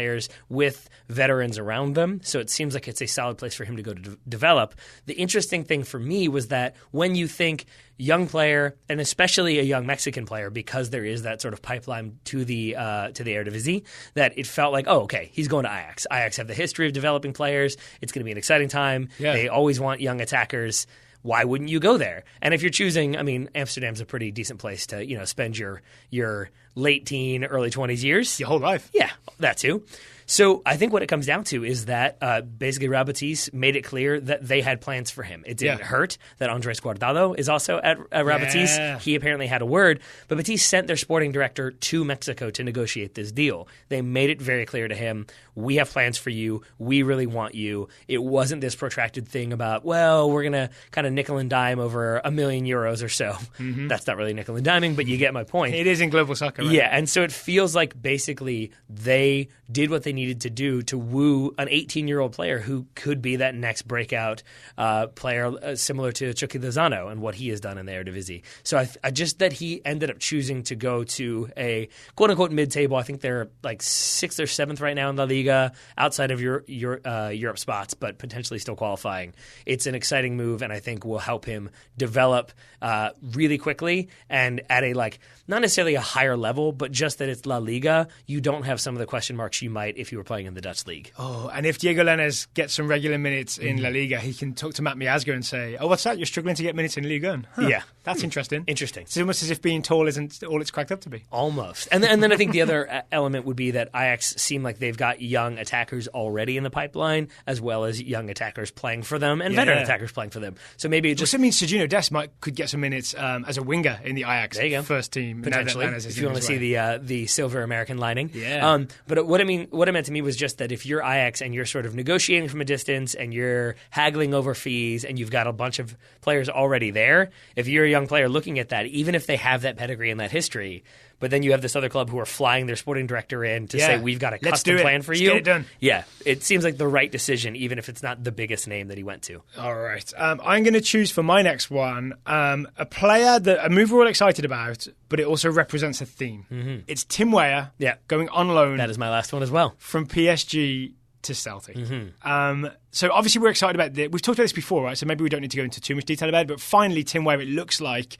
with veterans around them. So it seems like it's a solid place for him to go to develop. The interesting thing for me was that when you think young player, and especially a young Mexican player, because there is that sort of pipeline to the Eredivisie, that it felt like, oh, okay, he's going to Ajax. Ajax have the history of developing players. It's going to be an exciting time. Yeah. They always want young attackers. Why wouldn't you go there? And if you're choosing, I mean, Amsterdam's a pretty decent place to, spend your late teen, early 20s years. Your whole life. Yeah, that too. So I think what it comes down to is that basically Real Betis made it clear that they had plans for him. It didn't hurt that Andres Guardado is also at Real Betis. He apparently had a word, but Betis sent their sporting director to Mexico to negotiate this deal. They made it very clear to him, we have plans for you. We really want you. It wasn't this protracted thing about, well, we're going to kind of nickel and dime over €1 million or so. That's not really nickel and diming, but you get my point. It is in global soccer, right? Yeah, and so it feels like basically they did what they needed to do to woo an 18-year-old player who could be that next breakout player similar to Chucky Lozano and what he has done in the Eredivisie. So I just that he ended up choosing to go to a quote-unquote mid-table. I think they're like 6th or 7th right now in La Liga, outside of Europe spots, but potentially still qualifying. It's an exciting move, and I think will help him develop really quickly and at a not necessarily a higher level, but just that it's La Liga, you don't have some of the question marks you might if you were playing in the Dutch league. Oh, and if Diego Lainez gets some regular minutes in La Liga, he can talk to Matt Miazga and say, oh, what's that? You're struggling to get minutes in Liga 1? Huh, yeah. That's interesting. Interesting. It's almost as if being tall isn't all it's cracked up to be. Almost. And then I think the other element would be that Ajax seem like they've got young attackers already in the pipeline, as well as young attackers playing for them and veteran attackers playing for them. So maybe it just... Also means Serginho Dest could get some minutes as a winger in the Ajax first team. Potentially. If you want to see the silver American lining. Yeah. But what I meant to me was just that if you're Ajax and you're sort of negotiating from a distance and you're haggling over fees and you've got a bunch of players already there, if you're a young player looking at that, even if they have that pedigree and that history, but then you have this other club who are flying their sporting director in to say, we've got a custom plan for you. Let's get it done. Yeah, it seems like the right decision, even if it's not the biggest name that he went to. All right. I'm going to choose for my next one a player, a move we're all excited about, but it also represents a theme. It's Tim Weah going on loan. That is my last one as well. From PSG to Celtic. So obviously we're excited about this. We've talked about this before, right? So maybe we don't need to go into too much detail about it. But finally, Tim Weah, it looks like,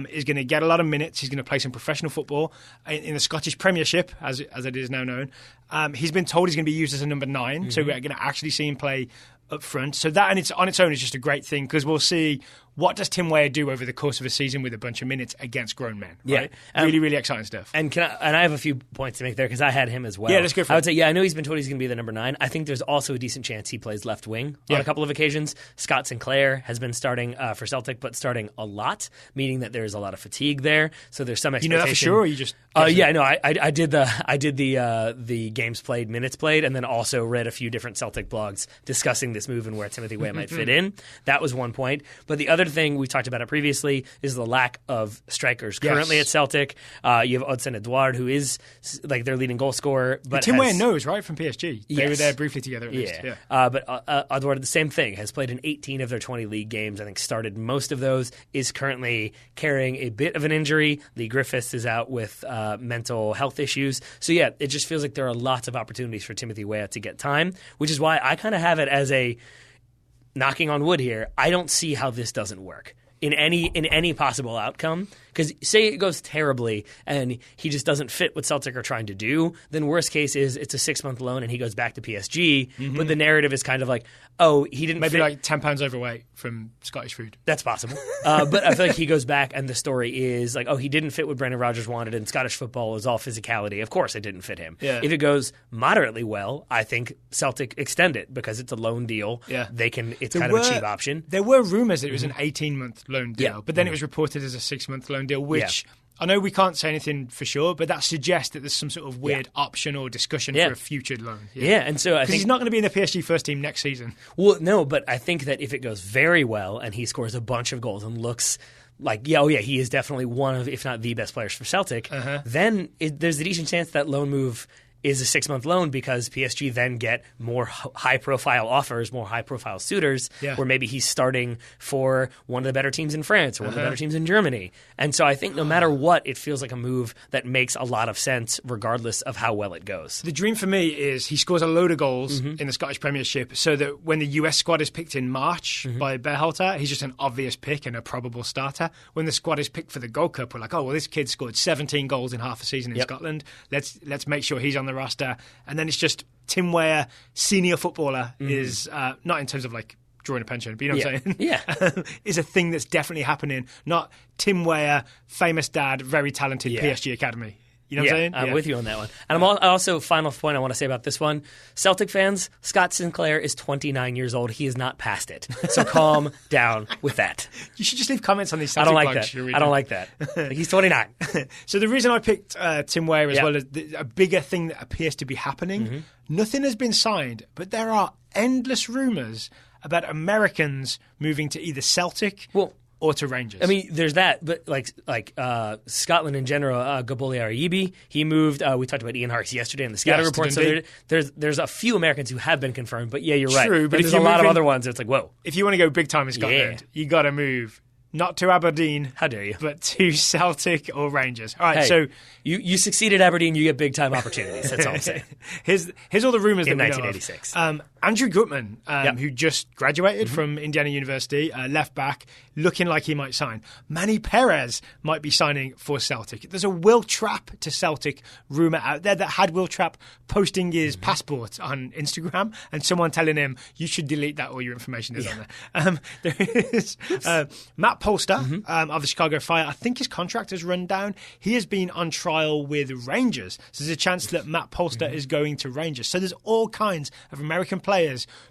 is going to get a lot of minutes. He's going to play some professional football in the Scottish Premiership, as it is now known. He's been told he's going to be used as a number 9, so we're going to actually see him play up front. So that on its own is just a great thing, because we'll see what does Tim Weah do over the course of a season with a bunch of minutes against grown men. Right? Yeah, really, really exciting stuff. And I have a few points to make there, because I had him as well. Yeah, let's go for it. I would say, I know he's been told he's going to be the number 9. I think there's also a decent chance he plays left wing on a couple of occasions. Scott Sinclair has been starting for Celtic, but starting a lot, meaning that there's a lot of fatigue there. So there's some expectation. You know that for sure, or you just? I did the games played, minutes played, and then also read a few different Celtic blogs discussing this move and where Timothy Weah might fit in. That was one point. But the other thing, we talked about it previously, is the lack of strikers currently at Celtic. You have Odsonne Edouard, who is like their leading goal scorer. But Tim Weah knows, right, from PSG. They were there briefly together at least. But Edouard, the same thing, has played in 18 of their 20 league games. I think started most of those, is currently carrying a bit of an injury. Lee Griffiths is out with mental health issues. So yeah, it just feels like there are lots of opportunities for Timothy Weah to get time, which is why I kind of have it as a knocking on wood here. I don't see how this doesn't work in any possible outcome. Because say it goes terribly and he just doesn't fit what Celtic are trying to do, then worst case is it's a 6-month loan and he goes back to PSG. But the narrative is kind of like, oh, he didn't maybe like 10 pounds overweight from Scottish food. That's possible. But I feel like he goes back and the story is like, oh, he didn't fit what Brendan Rodgers wanted, and Scottish football is all physicality. Of course it didn't fit him. Yeah. If it goes moderately well, I think Celtic extend it because it's a loan deal. Yeah. It's kind of a cheap option. There were rumours that it was an 18-month loan deal, but then it was reported as a 6-month loan deal, which I know we can't say anything for sure, but that suggests that there's some sort of weird option or discussion for a future loan. And so I think he's not going to be in the PSG first team next season. Well, no, but I think that if it goes very well and he scores a bunch of goals and looks like, he is definitely one of, if not the best players for Celtic, then there's a decent chance that loan move is a 6-month loan, because PSG then get more high-profile offers, more high-profile suitors, where maybe he's starting for one of the better teams in France or one of the better teams in Germany. And so I think no matter what, it feels like a move that makes a lot of sense regardless of how well it goes. The dream for me is he scores a load of goals in the Scottish Premiership, so that when the US squad is picked in March by Berhalter, he's just an obvious pick and a probable starter. When the squad is picked for the Gold Cup, we're like, oh, well, this kid scored 17 goals in half a season in Scotland. Let's make sure he's on the roster. And then it's just Tim Weah, senior footballer, is not in terms of like drawing a pension, but you know what I'm saying? Is a thing that's definitely happening. Not Tim Weah, famous dad, very talented PSG academy. You know what I'm saying? I'm with you on that one. And I'm also, final point I want to say about this one, Celtic fans, Scott Sinclair is 29 years old. He is not past it. So calm down with that. You should just leave comments on these Celtic blogs. I don't like that. He's 29. So the reason I picked Tim Weah as well is a bigger thing that appears to be happening. Nothing has been signed, but there are endless rumours about Americans moving to either Celtic or to Rangers. I mean, there's that, but like Scotland in general, Gaboli Ariyibi, he moved. We talked about Ian Harkes yesterday in the scouting report. So there's a few Americans who have been confirmed, but you're right. True, but there's a lot of other ones. It's like, whoa. If you want to go big time in Scotland, you got to move. Not to Aberdeen. How dare you? But to Celtic or Rangers. All right, so you succeed at Aberdeen, you get big time opportunities. That's all I'm saying. Here's all the rumours in that 1986. We know of. Andrew Gutman, who just graduated from Indiana University, left back, looking like he might sign. Manny Perez might be signing for Celtic. There's a Will Trapp to Celtic rumour out there that had Will Trapp posting his passport on Instagram and someone telling him, you should delete that, all your information is on there. There is Matt Polster of the Chicago Fire. I think his contract has run down. He has been on trial with Rangers. So there's a chance that Matt Polster is going to Rangers. So there's all kinds of American players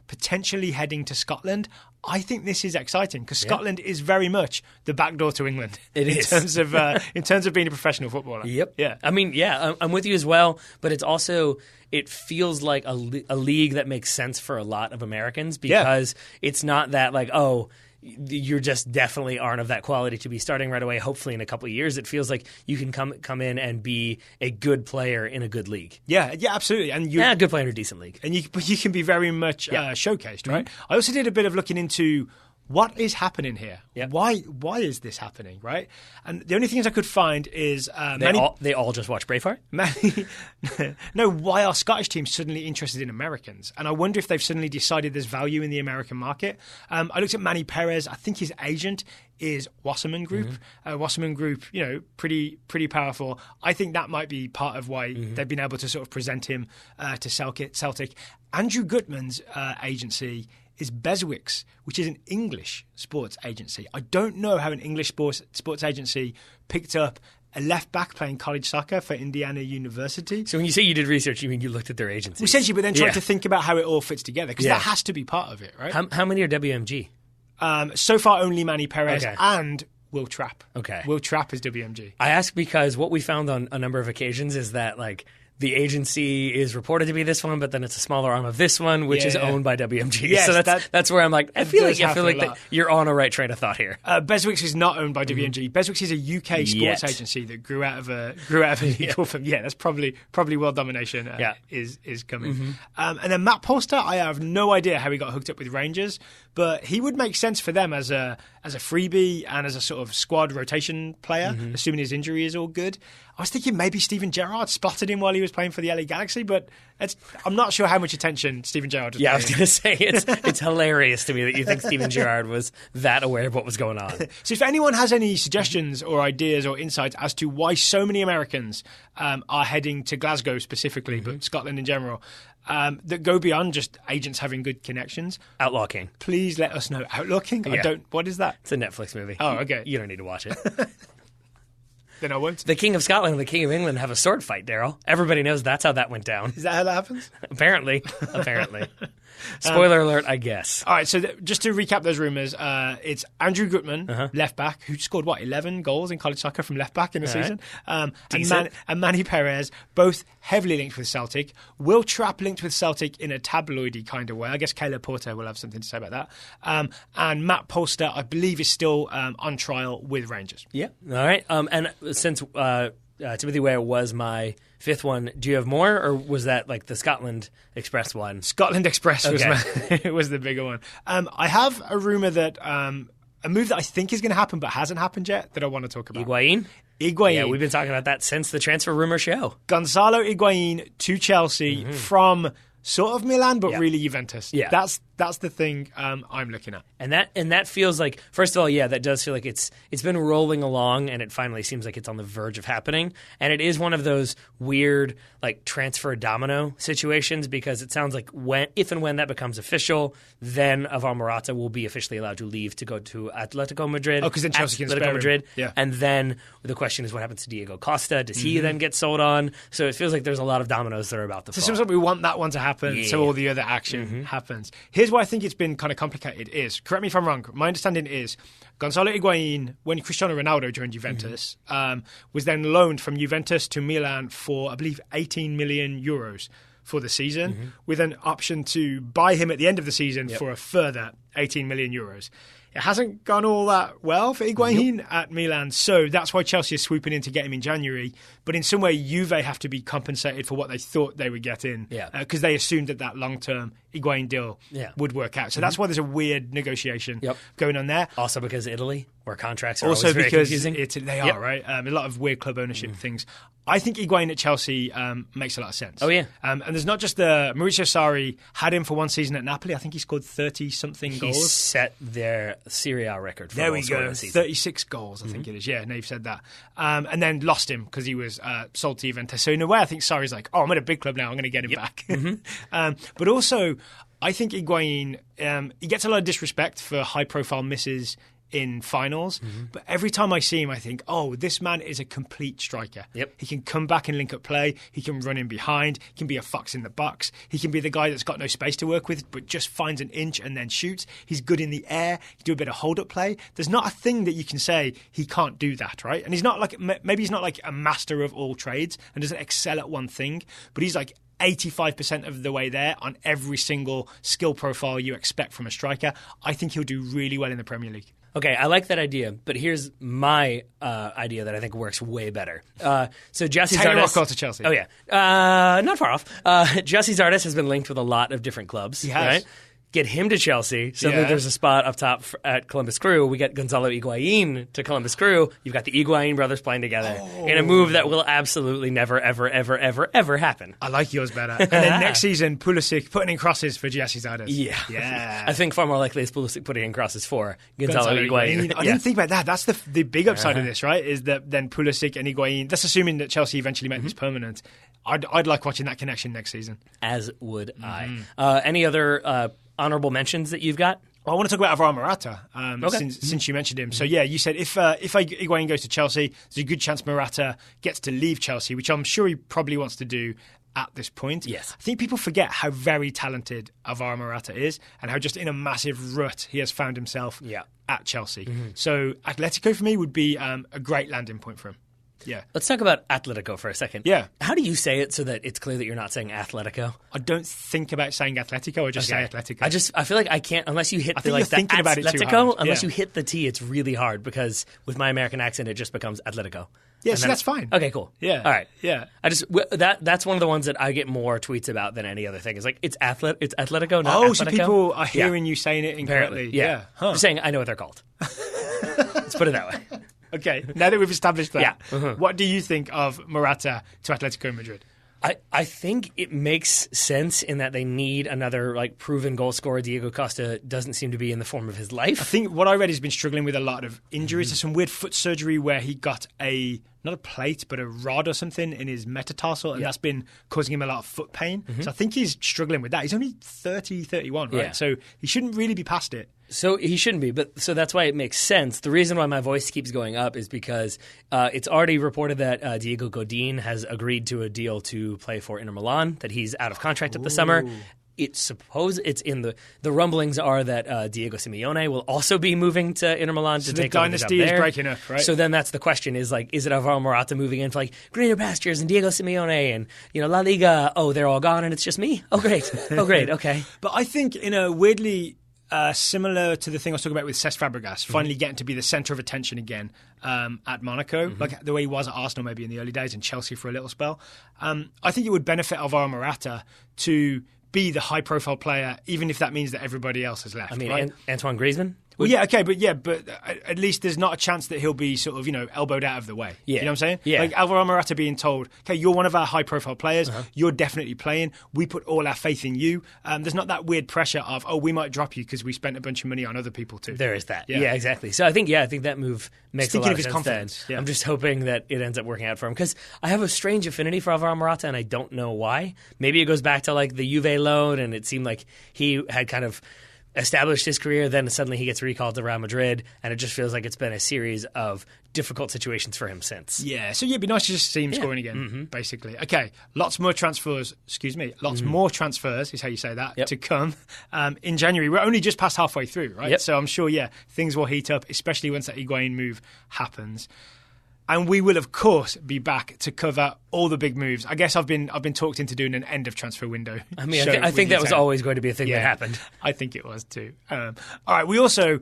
potentially heading to Scotland. I think this is exciting because Scotland is very much the back door to England in terms of being a professional footballer. Yep. Yeah. I mean, I'm with you as well, but it's also, it feels like a league that makes sense for a lot of Americans because it's not that like, oh, you just definitely aren't of that quality to be starting right away. Hopefully in a couple of years, it feels like you can come in and be a good player in a good league. Yeah, absolutely. And a good player in a decent league. And you can be very much showcased, right? I also did a bit of looking into what is happening here? Yep. Why is this happening, right? And the only things I could find is they all just watch Braveheart? No, why are Scottish teams suddenly interested in Americans? And I wonder if they've suddenly decided there's value in the American market. I looked at Manny Perez. I think his agent is Wasserman Group. Wasserman Group, pretty powerful. I think that might be part of why they've been able to sort of present him to Celtic. Andrew Gutman's agency is Beswicks, which is an English sports agency. I don't know how an English sports agency picked up a left back playing college soccer for Indiana University. So when you say you did research, you mean you looked at their agency? Essentially, but then tried to think about how it all fits together, because that has to be part of it, right? How many are WMG? So far, only Manny Perez and Will Trapp. Okay. Will Trapp is WMG. I ask because what we found on a number of occasions is that, like, the agency is reported to be this one, but then it's a smaller arm of this one, which is owned by WMG. Yes, so that's where I'm like, I feel like that you're on a right train of thought here. Beswicks is not owned by WMG. Beswicks is a UK sports agency that grew out of a legal firm. Yeah, that's probably world domination is coming. And then Matt Polster, I have no idea how he got hooked up with Rangers, but he would make sense for them as a freebie and as a sort of squad rotation player, assuming his injury is all good. I was thinking maybe Steven Gerrard spotted him while he was playing for the LA Galaxy, but I'm not sure how much attention Steven Gerrard was paying. I was going to say, it's hilarious to me that you think Steven Gerrard was that aware of what was going on. So if anyone has any suggestions or ideas or insights as to why so many Americans are heading to Glasgow specifically, but Scotland in general, that go beyond just agents having good connections. Outlaw King. Please let us know. Outlaw King? What is that? It's a Netflix movie. Oh, okay. You don't need to watch it. Then I won't. The King of Scotland and the King of England have a sword fight, Daryl. Everybody knows that's how that went down. Is that how that happens? Apparently. Spoiler alert, I guess. All right, so just to recap those rumours, it's Andrew Gutman, left back, who scored, 11 goals in college soccer from left back in a season? And Manny Perez, both heavily linked with Celtic. Will Trapp linked with Celtic in a tabloidy kind of way. I guess Caleb Porter will have something to say about that. And Matt Polster, I believe, is still on trial with Rangers. Yeah. All right. And since Timothy Weah was my fifth one, do you have more, or was that like the Scotland Express one? Scotland Express was the bigger one. I have a rumour that a move that I think is going to happen but hasn't happened yet that I want to talk about. Higuain? Yeah, we've been talking about that since the transfer rumour show. Gonzalo Higuain to Chelsea from sort of Milan, but really Juventus. Yeah. That's the thing I'm looking at. And that feels like, first of all, that does feel like it's been rolling along, and it finally seems like it's on the verge of happening. And it is one of those weird like transfer domino situations, because it sounds like if and when that becomes official, then Alvaro Morata will be officially allowed to leave to go to Atletico Madrid. Oh, because then Chelsea can spare Madrid. Him. Yeah. And then the question is, what happens to Diego Costa? Does he then get sold on? So it feels like there's a lot of dominoes that are about to fall. So it seems like we want that one to happen, so all the other action happens. Here's why I think it's been kind of complicated is, correct me if I'm wrong, my understanding is Gonzalo Higuain, when Cristiano Ronaldo joined Juventus, was then loaned from Juventus to Milan for, I believe, 18 million euros for the season, with an option to buy him at the end of the season for a further 18 million euros. It hasn't gone all that well for Higuain at Milan, so that's why Chelsea is swooping in to get him in January. But in some way, Juve have to be compensated for what they thought they would get in, because they assumed that long-term Higuain deal would work out. So that's why there's a weird negotiation going on there. Also because Italy, where contracts are also always very because confusing. They are, right? A lot of weird club ownership things. I think Higuain at Chelsea makes a lot of sense. Oh, yeah. And there's not just Maurizio Sarri had him for one season at Napoli. I think he scored 30-something goals. He set their Serie A record for there we goals go, 36 goals, I think it is. Yeah, now you've said that. And then lost him because he was sold to Juventus. So in a way, I think Sarri's like, I'm at a big club now, I'm going to get him back. But also, I think Higuain, he gets a lot of disrespect for high-profile misses in finals, but every time I see him, I think, this man is a complete striker. He can come back and link up play. He can run in behind. He can be a fox in the box. He can be the guy that's got no space to work with, but just finds an inch and then shoots. He's good in the air. He can do a bit of hold-up play. There's not a thing that you can say he can't do that, right? And he's not like, maybe he's not like a master of all trades and doesn't excel at one thing, but he's like 85% of the way there on every single skill profile you expect from a striker. I think he'll do really well in the Premier League. Okay, I like that idea, but here's my idea that I think works way better. So Jesse Taylor Zardes to Chelsea. Oh yeah, not far off. Jesse Zardes has been linked with a lot of different clubs. He has. Right? get him to Chelsea so that there's a spot up top at Columbus Crew. We get Gonzalo Higuain to Columbus Crew. You've got the Higuain brothers playing together in a move that will absolutely never, ever, ever, ever, ever happen. I like yours better. And then next season, Pulisic putting in crosses for Giassi Zardes. Yeah. I think far more likely is Pulisic putting in crosses for Gonzalo Higuain. I didn't think about that. That's the big upside of this, right? Is that then Pulisic and Higuain, that's assuming that Chelsea eventually make this permanent. I'd like watching that connection next season. As would I. Any other honorable mentions that you've got? Well, I want to talk about Alvaro Morata since you mentioned him. So, you said if Higuain goes to Chelsea, there's a good chance Morata gets to leave Chelsea, which I'm sure he probably wants to do at this point. Yes. I think people forget how very talented Alvaro Morata is and how just in a massive rut he has found himself at Chelsea. So Atletico for me would be a great landing point for him. Yeah. Let's talk about Atletico for a second. Yeah. How do you say it so that it's clear that you're not saying Atletico? I don't think about saying Atletico. I just say Atletico. I feel like I can't unless you hit you're thinking about it too hard. Unless you hit the T, it's really hard because with my American accent, it just becomes Atletico. Yeah, so that's fine. Okay, cool. Yeah. All right. Yeah. That's one of the ones that I get more tweets about than any other thing. It's like it's Atletico, not Atletico. So people are hearing you saying it incorrectly. Apparently. Yeah. Huh. Just saying I know what they're called. Let's put it that way. Okay, now that we've established that, what do you think of Morata to Atletico Madrid? I think it makes sense in that they need another proven goal scorer. Diego Costa doesn't seem to be in the form of his life. I think what I read, he's been struggling with a lot of injuries. There's some weird foot surgery where he got not a plate, but a rod or something in his metatarsal, and that's been causing him a lot of foot pain. So I think he's struggling with that. He's only 31, right? Yeah. So he shouldn't really be past it. So he shouldn't be, so that's why it makes sense. The reason why my voice keeps going up is because it's already reported that Diego Godin has agreed to a deal to play for Inter Milan, that he's out of contract up the summer. It's in the rumblings are that Diego Simeone will also be moving to Inter Milan to take over the job there. The dynasty is breaking up, right? So then that's the question: is it Alvaro Morata moving in for greener pastures and Diego Simeone and La Liga? Oh, they're all gone and it's just me. Oh, great. Okay. But I think in a weirdly similar to the thing I was talking about with Cesc Fabregas, finally getting to be the centre of attention again at Monaco, like the way he was at Arsenal maybe in the early days and Chelsea for a little spell. I think it would benefit Alvaro Morata to be the high-profile player, even if that means that everybody else has left. I mean, right? Antoine Griezmann? Well, yeah, okay, but at least there's not a chance that he'll be sort of, elbowed out of the way. Yeah. You know what I'm saying? Yeah. Like Alvaro Morata being told, okay, you're one of our high-profile players. You're definitely playing. We put all our faith in you. There's not that weird pressure of, we might drop you because we spent a bunch of money on other people too. There is that. Yeah, exactly. So I think that move makes a lot of sense. Confidence. I'm just hoping that it ends up working out for him because I have a strange affinity for Alvaro Morata and I don't know why. Maybe it goes back to the Juve loan and it seemed like he had kind of established his career, then suddenly he gets recalled to Real Madrid, and it just feels like it's been a series of difficult situations for him since. Yeah, so it'd be nice to just see him scoring again, basically. Okay, lots more transfers is how you say that, to come in January. We're only just past halfway through, right? Yep. So I'm sure, things will heat up, especially once that Higuain move happens. And we will, of course, be back to cover all the big moves. I guess I've been talked into doing an end of transfer window. I mean, I think that was always going to be a thing that happened. I think it was too. All right, we also,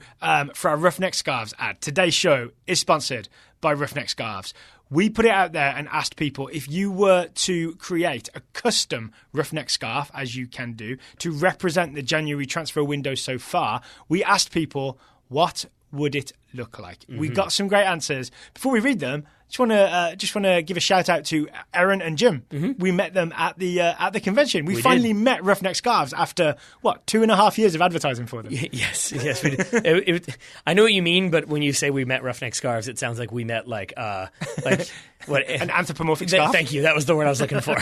for our Roughneck Scarves ad, today's show is sponsored by Roughneck Scarves. We put it out there and asked people if you were to create a custom Roughneck scarf, as you can do, to represent the January transfer window so far. We asked people, what would it look like? We got some great answers. Before we read them, just want to give a shout out to Aaron and Jim. We met them at the convention. We finally met Roughneck Scarves after 2.5 years of advertising for them. Yes, we did. I know what you mean, but when you say we met Roughneck Scarves, it sounds like we met what an anthropomorphic scarf. Thank you. That was the word I was looking for.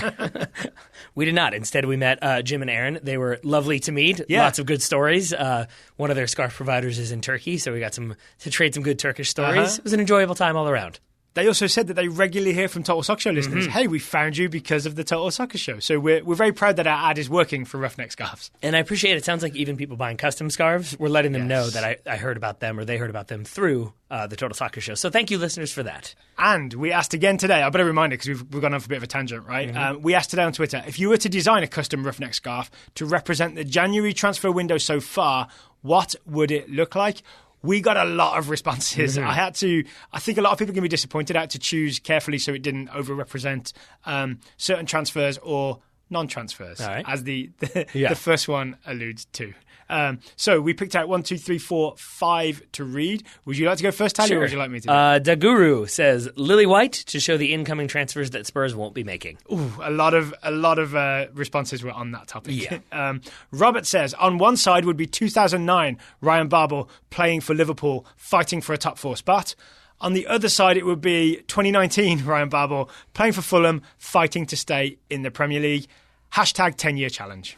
We did not. Instead, we met Jim and Aaron. They were lovely to meet. Yeah. Lots of good stories. One of their scarf providers is in Turkey, so we got to trade some good Turkish stories. It was an enjoyable time all around. They also said that they regularly hear from Total Soccer Show listeners, hey, we found you because of the Total Soccer Show. So we're very proud that our ad is working for Roughneck Scarves. And I appreciate it. Sounds like even people buying custom scarves, we're letting them know that I heard about them or they heard about them through the Total Soccer Show. So thank you, listeners, for that. And we asked again today, I better remind it because we've gone off a bit of a tangent, right? We asked today on Twitter, if you were to design a custom Roughneck scarf to represent the January transfer window so far, what would it look like? We got a lot of responses. I think a lot of people are going to be disappointed. I had to choose carefully so it didn't over-represent certain transfers or non-transfers, All right. as the Yeah. first one alludes to. So we picked out 1, 2, 3, 4, 5 to read. Would you like to go first, Tally, or would you like me to? Daguru says Lily White to show the incoming transfers that Spurs won't be making. Ooh, a lot of responses were on that topic. Yeah. Robert says on one side would be 2009 Ryan Babel playing for Liverpool, fighting for a top 4 spot. On the other side, it would be 2019 Ryan Babel playing for Fulham, fighting to stay in the Premier League. Hashtag 10-year challenge.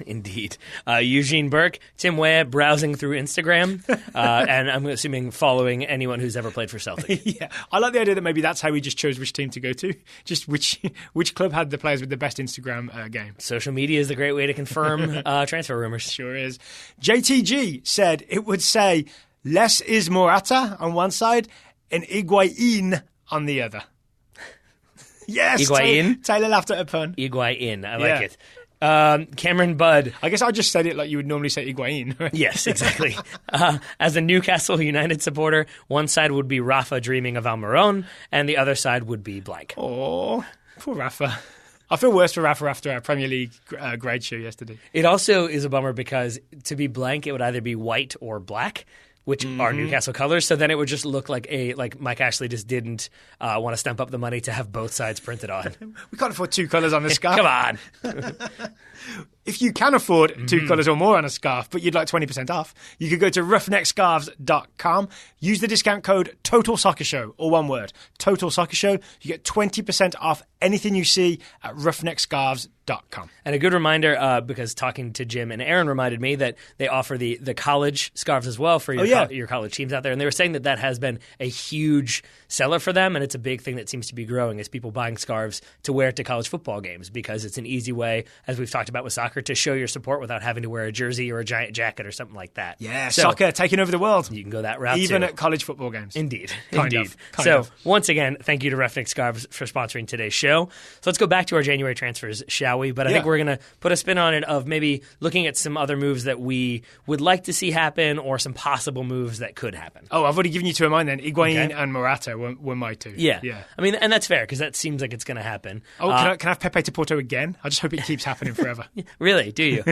Indeed. Eugene Burke, Tim Webb browsing through Instagram, and I'm assuming following anyone who's ever played for Celtic. Yeah, I like the idea that maybe that's how we just chose which team to go to. Just which club had the players with the best Instagram game. Social media is a great way to confirm transfer rumors. Sure is. JTG said it would say less is Morata on one side and Higuain on the other. Yes, Higuain? Taylor laughed at a pun. Higuain, I like it. Cameron Budd. I guess I just said it like you would normally say Higuain. Right? Yes, exactly. As a Newcastle United supporter, one side would be Rafa dreaming of Almiron, and the other side would be blank. Oh, poor Rafa. I feel worse for Rafa after our Premier League grade show yesterday. It also is a bummer because to be blank, it would either be white or black, which are Newcastle colors. So then it would just look like Mike Ashley just didn't want to stamp up the money to have both sides printed on. We can't afford 2 colours on the scarf. Come on. If you can afford 2 colours or more on a scarf, but you'd like 20% off, you could go to roughneckscarves.com. Use the discount code Total Soccer Show, or one word, Total Soccer Show. You get 20% off anything you see at roughneckscarves.com. And a good reminder, because talking to Jim and Aaron reminded me that they offer the college scarves as well for your college teams out there. And they were saying that has been a huge seller for them, and it's a big thing that seems to be growing is people buying scarves to wear to college football games because it's an easy way, as we've talked about with soccer, to show your support without having to wear a jersey or a giant jacket or something like that. Yeah, so, soccer taking over the world. You can go that route even too. At college football games. Indeed. Kind of. Once again, thank you to Roughneck Scarves for sponsoring today's show. So let's go back to our January transfers, shall we? But I think we're going to put a spin on it of maybe looking at some other moves that we would like to see happen or some possible moves that could happen. Oh, I've already given you 2 of mine then. Higuain and Morata were my 2. Yeah. I mean, and that's fair because that seems like it's going to happen. Oh, can I have Pepe to Porto again? I just hope it keeps happening forever. Really? Do you?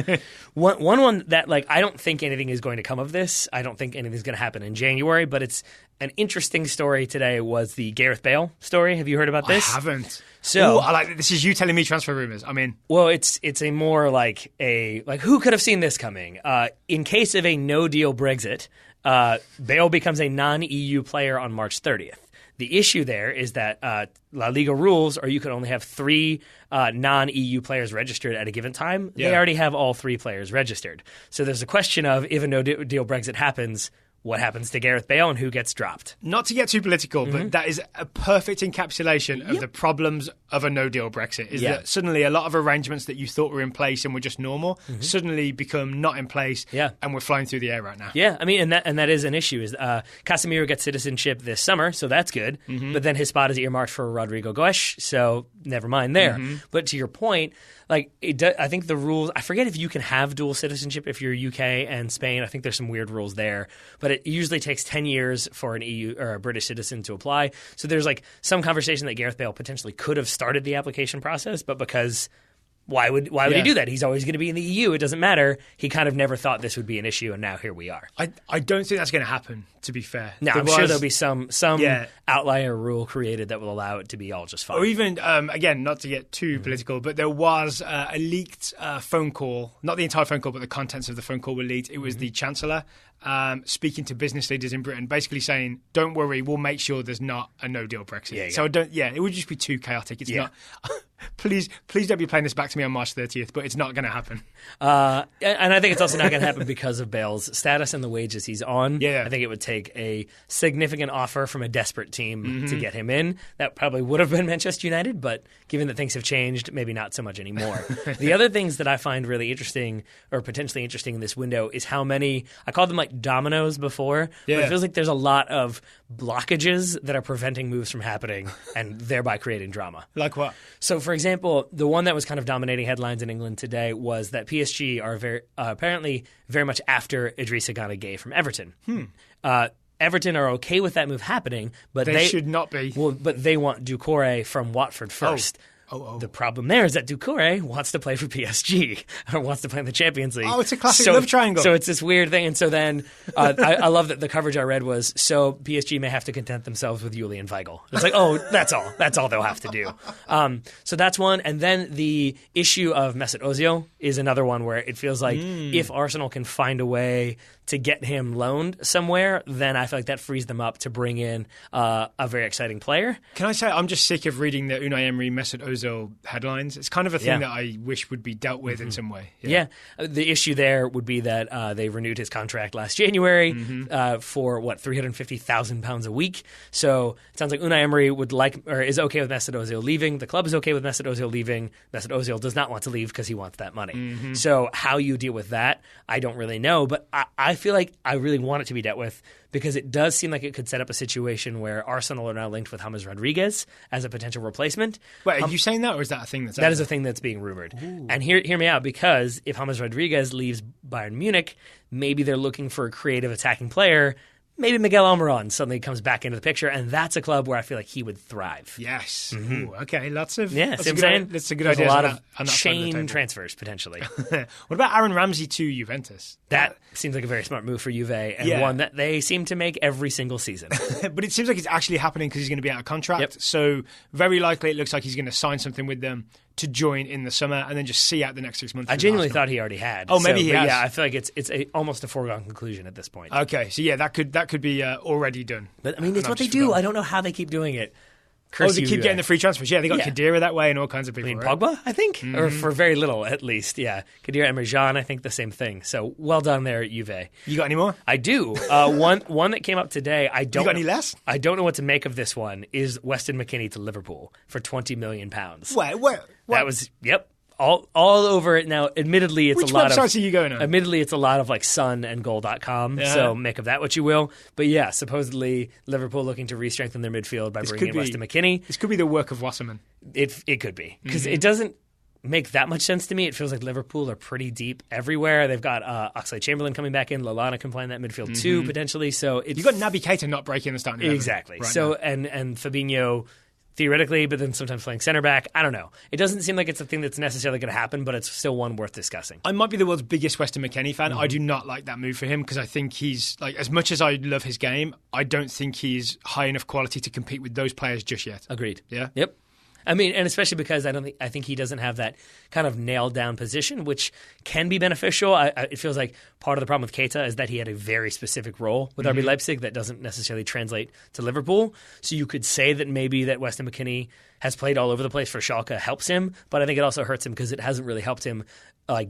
One that I don't think anything is going to come of this. I don't think anything's going to happen in January, but it's an interesting story today was the Gareth Bale story. Have you heard about this? I haven't. So I like this is you telling me transfer rumors. I mean, well, it's a more like who could have seen this coming? In case of a no deal Brexit, Bale becomes a non-EU player on March 30th. The issue there is that La Liga rules are you can only have 3 non-EU players registered at a given time. Yeah. They already have all 3 players registered. So there's a question of if a no-deal Brexit happens, what happens to Gareth Bale and who gets dropped? Not to get too political, but that is a perfect encapsulation of the problems of a no-deal Brexit, is that suddenly a lot of arrangements that you thought were in place and were just normal suddenly become not in place, and we're flying through the air right now. Yeah, I mean, and that is an issue. Is Casemiro gets citizenship this summer, so that's good, but then his spot is earmarked for Rodrigo Goes, so never mind there. But to your point, I think the rules, I forget if you can have dual citizenship if you're UK and Spain. I think there's some weird rules there, but it usually takes 10 years for an EU or a British citizen to apply. So there's some conversation that Gareth Bale potentially could have started the application process, but because why would he do that? He's always going to be in the EU. It doesn't matter. He kind of never thought this would be an issue, and now here we are. I don't think that's going to happen, to be fair. No, I'm sure there'll be some outlier rule created that will allow it to be all just fine. Or even, again, not to get too political, but there was a leaked phone call. Not the entire phone call, but the contents of the phone call were leaked. It was the Chancellor speaking to business leaders in Britain, basically saying, don't worry, we'll make sure there's not a no-deal Brexit. So it would just be too chaotic. It's not... Please don't be playing this back to me on March 30th, but it's not going to happen. And I think it's also not going to happen because of Bale's status and the wages he's on. Yeah. I think it would take a significant offer from a desperate team to get him in. That probably would have been Manchester United, but given that things have changed, maybe not so much anymore. The other things that I find really interesting or potentially interesting in this window is how many, I called them dominoes before, but it feels like there's a lot of blockages that are preventing moves from happening and thereby creating drama. Like what? So, for example, the one that was kind of dominating headlines in England today was that PSG are apparently very much after Idrissa Gana Gueye from Everton. Everton are okay with that move happening, but they should not be. Well, but they want Doucouré from Watford first. The problem there is that Doucouré wants to play for PSG or wants to play in the Champions League. Oh, it's a classic love triangle. So it's this weird thing. And so then I love that the coverage I read was, so PSG may have to content themselves with Julian Weigl. It's like, oh, that's all. That's all they'll have to do. So that's one. And then the issue of Mesut Ozil is another one where it feels like if Arsenal can find a way to get him loaned somewhere, then I feel like that frees them up to bring in a very exciting player. Can I say I'm just sick of reading the Unai Emery Mesut Ozil headlines? It's kind of a thing that I wish would be dealt with in some way. Yeah. The issue there would be that they renewed his contract last January for £350,000 a week. So it sounds like Unai Emery is okay with Mesut Ozil leaving. The club is okay with Mesut Ozil leaving. Mesut Ozil does not want to leave because he wants that money. So how you deal with that, I don't really know. But I feel like I really want it to be dealt with because it does seem like it could set up a situation where Arsenal are now linked with James Rodriguez as a potential replacement. Wait, are you saying that, or is that a thing that's out That is a thing that's being rumored. Ooh. And hear me out, because if James Rodriguez leaves Bayern Munich, maybe they're looking for a creative attacking player. Maybe Miguel Almiron suddenly comes back into the picture, and that's a club where I feel like he would thrive. Yes. Ooh, okay, lots of... Yeah, that's see what I'm saying? That's a good There's idea. a lot of chain transfers, potentially. What about Aaron Ramsey to Juventus? That seems like a very smart move for Juve, and one that they seem to make every single season. But it seems like it's actually happening because he's going to be out of contract. Yep. So very likely it looks like he's going to sign something with them to join in the summer and then just see out the next 6 months. I genuinely thought he already had. Oh, maybe he has. Yeah, I feel like it's almost a foregone conclusion at this point. Okay, so yeah, that could be already done. But I mean, it's what they do. I don't know how they keep doing it. They keep getting the free transfers. Yeah, they got Khedira that way and all kinds of people. I mean, Pogba, I think, or for very little at least. Yeah, Khedira and Marjan, I think the same thing. So well done there at Juve. You got any more? I do. One that came up today. You got any less? I don't know what to make of this one. Is Weston McKennie to Liverpool for £20 million? Wait. That was all over it now. Admittedly, it's Which a lot of... Which websites are you going on? Admittedly, it's a lot of like Sun and Goal.com, so make of that what you will. But yeah, supposedly Liverpool looking to re-strengthen their midfield by bringing in Weston McKennie. This could be the work of Wasserman. It could be, because it doesn't make that much sense to me. It feels like Liverpool are pretty deep everywhere. They've got Oxlade-Chamberlain coming back in. Lallana can play in that midfield too, potentially. So you got Naby Keita not breaking the starting 11 exactly. Right so now. and Fabinho theoretically, but then sometimes playing center back. I don't know. It doesn't seem like it's a thing that's necessarily going to happen, but it's still one worth discussing. I might be the world's biggest Weston McKennie fan. I do not like that move for him because I think he's, like, as much as I love his game, I don't think he's high enough quality to compete with those players just yet. Agreed. Yeah? Yep. I mean, and especially because I think he doesn't have that kind of nailed down position, which can be beneficial. It feels like part of the problem with Keita is that he had a very specific role with RB Leipzig that doesn't necessarily translate to Liverpool. So you could say that maybe that Weston McKennie has played all over the place for Schalke helps him, but I think it also hurts him because it hasn't really helped him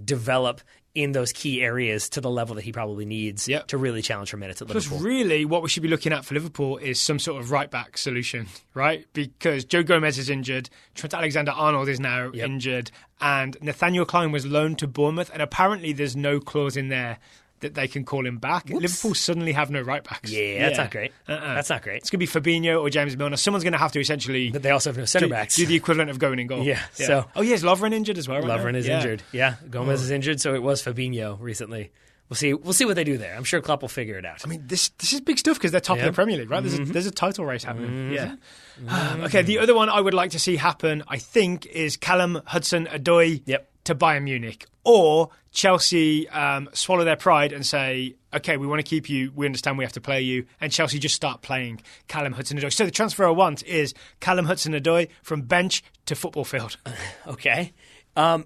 develop in those key areas to the level that he probably needs to really challenge for minutes at Liverpool. Plus, really, what we should be looking at for Liverpool is some sort of right-back solution, right? Because Joe Gomez is injured, Trent Alexander-Arnold is now injured, and Nathaniel Klein was loaned to Bournemouth, and apparently there's no clause in there that they can call him back. Whoops. Liverpool suddenly have no right-backs. Yeah, that's not great. That's not great. It's going to be Fabinho or James Milner. Someone's going to have to essentially... But they also have no centre-backs. Do the equivalent of going in goal. Yeah. So, is Lovren injured as well? Lovren is injured. Yeah, Gomez is injured, so it was Fabinho recently. We'll see what they do there. I'm sure Klopp will figure it out. I mean, this is big stuff because they're top of the Premier League, right? There's a title race happening. Yeah. Okay, the other one I would like to see happen, I think, is Callum Hudson-Odoi to Bayern Munich. Or Chelsea swallow their pride and say, okay, we want to keep you, we understand we have to play you, and Chelsea just start playing Callum Hudson-Odoi. So the transfer I want is Callum Hudson-Odoi from bench to football field. Okay. I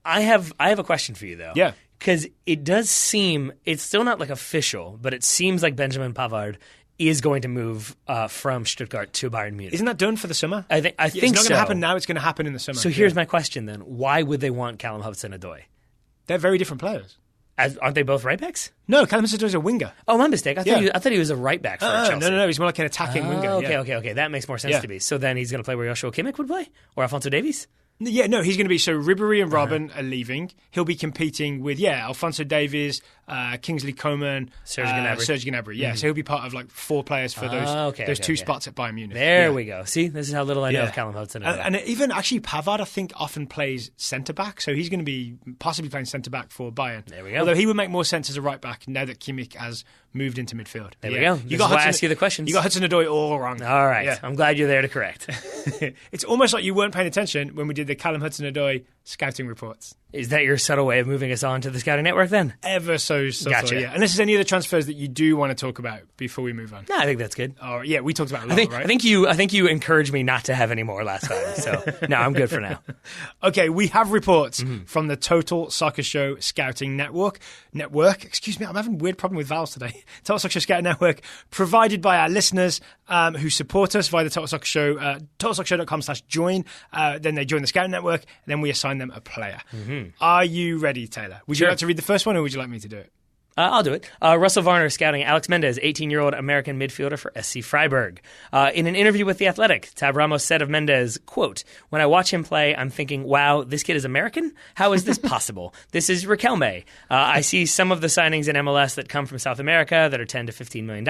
have a question for you, though. Yeah. Because it does seem, it's still not like official, but it seems like Benjamin Pavard is going to move from Stuttgart to Bayern Munich. Isn't that done for the summer? I think it's not going to happen now, it's going to happen in the summer. So here's my question then. Why would they want Callum Hudson-Odoi? They're very different players. Aren't they both right backs? No, Callum Hudson-Odoi is a winger. Oh, my mistake. I thought he was a right back for Chelsea. No, he's more like an attacking winger. Okay. That makes more sense to me. So then he's going to play where Joshua Kimmich would play? Or Alphonso Davies? Yeah, no, he's going to be... So Ribéry and Robben are leaving. He'll be competing with, Alphonso Davies, Kingsley Coman, Serge Gnabry. Yeah, so he'll be part of like four players for those two spots at Bayern Munich. There we go. See, this is how little I know of Callum Hudson. And even actually Pavard, I think, often plays centre-back, so he's going to be possibly playing centre-back for Bayern. There we go. Although he would make more sense as a right-back now that Kimmich has moved into midfield. There we go. This is why I ask you the questions. You got Hudson-Odoi all wrong. All right. I'm glad you're there to correct. It's almost like you weren't paying attention when we did the Callum Hudson-Odoi scouting reports. Is that your subtle way of moving us on to the scouting network then? Ever so subtle, Gotcha. yeah. Unless there's any other transfers that you do want to talk about before we move on. No, I think that's good. Oh, yeah, we talked about it a lot, right? I think you encouraged me not to have any more last time. So, no, I'm good for now. Okay, we have reports from the Total Soccer Show Scouting Network. Excuse me, I'm having a weird problem with vowels today. Total Soccer Show Scouting Network, provided by our listeners who support us via the Total Soccer Show, totalsoccershow.com/join. Then they join the Scouting Network, and then we assign them a player. Are you ready, Taylor? Would you like to read the first one, or would you like me to do it? I'll do it. Russell Varner scouting Alex Mendez, 18-year-old American midfielder for SC Freiburg. In an interview with The Athletic, Tab Ramos said of Mendez, quote, "When I watch him play, I'm thinking, wow, this kid is American? How is this possible? This is Riquelme. I see some of the signings in MLS that come from South America that are $10 to $15 million,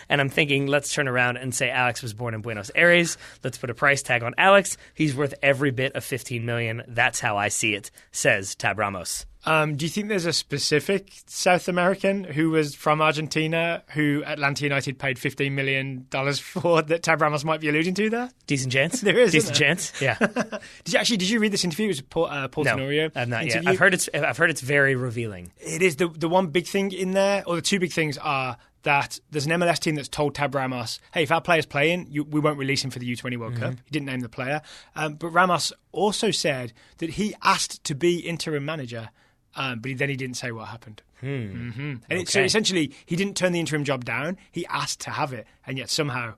and I'm thinking, let's turn around and say Alex was born in Buenos Aires. Let's put a price tag on Alex. He's worth every bit of $15 million. That's how I see it," says Tab Ramos. Do you think there's a specific South American who was from Argentina who Atlanta United paid $15 million for that Tab Ramos might be alluding to there? Decent chance. There is. Decent chance. Yeah. Did you read this interview? It was Paul Tenorio. I've not interview. yet. I've heard it's very revealing. It is. The one big thing in there, or the two big things are that there's an MLS team that's told Tab Ramos, hey, if our player's playing, we won't release him for the U20 World Cup. He didn't name the player. But Ramos also said that he asked to be interim manager, but he didn't say what happened. And so essentially, he didn't turn the interim job down. He asked to have it, and yet somehow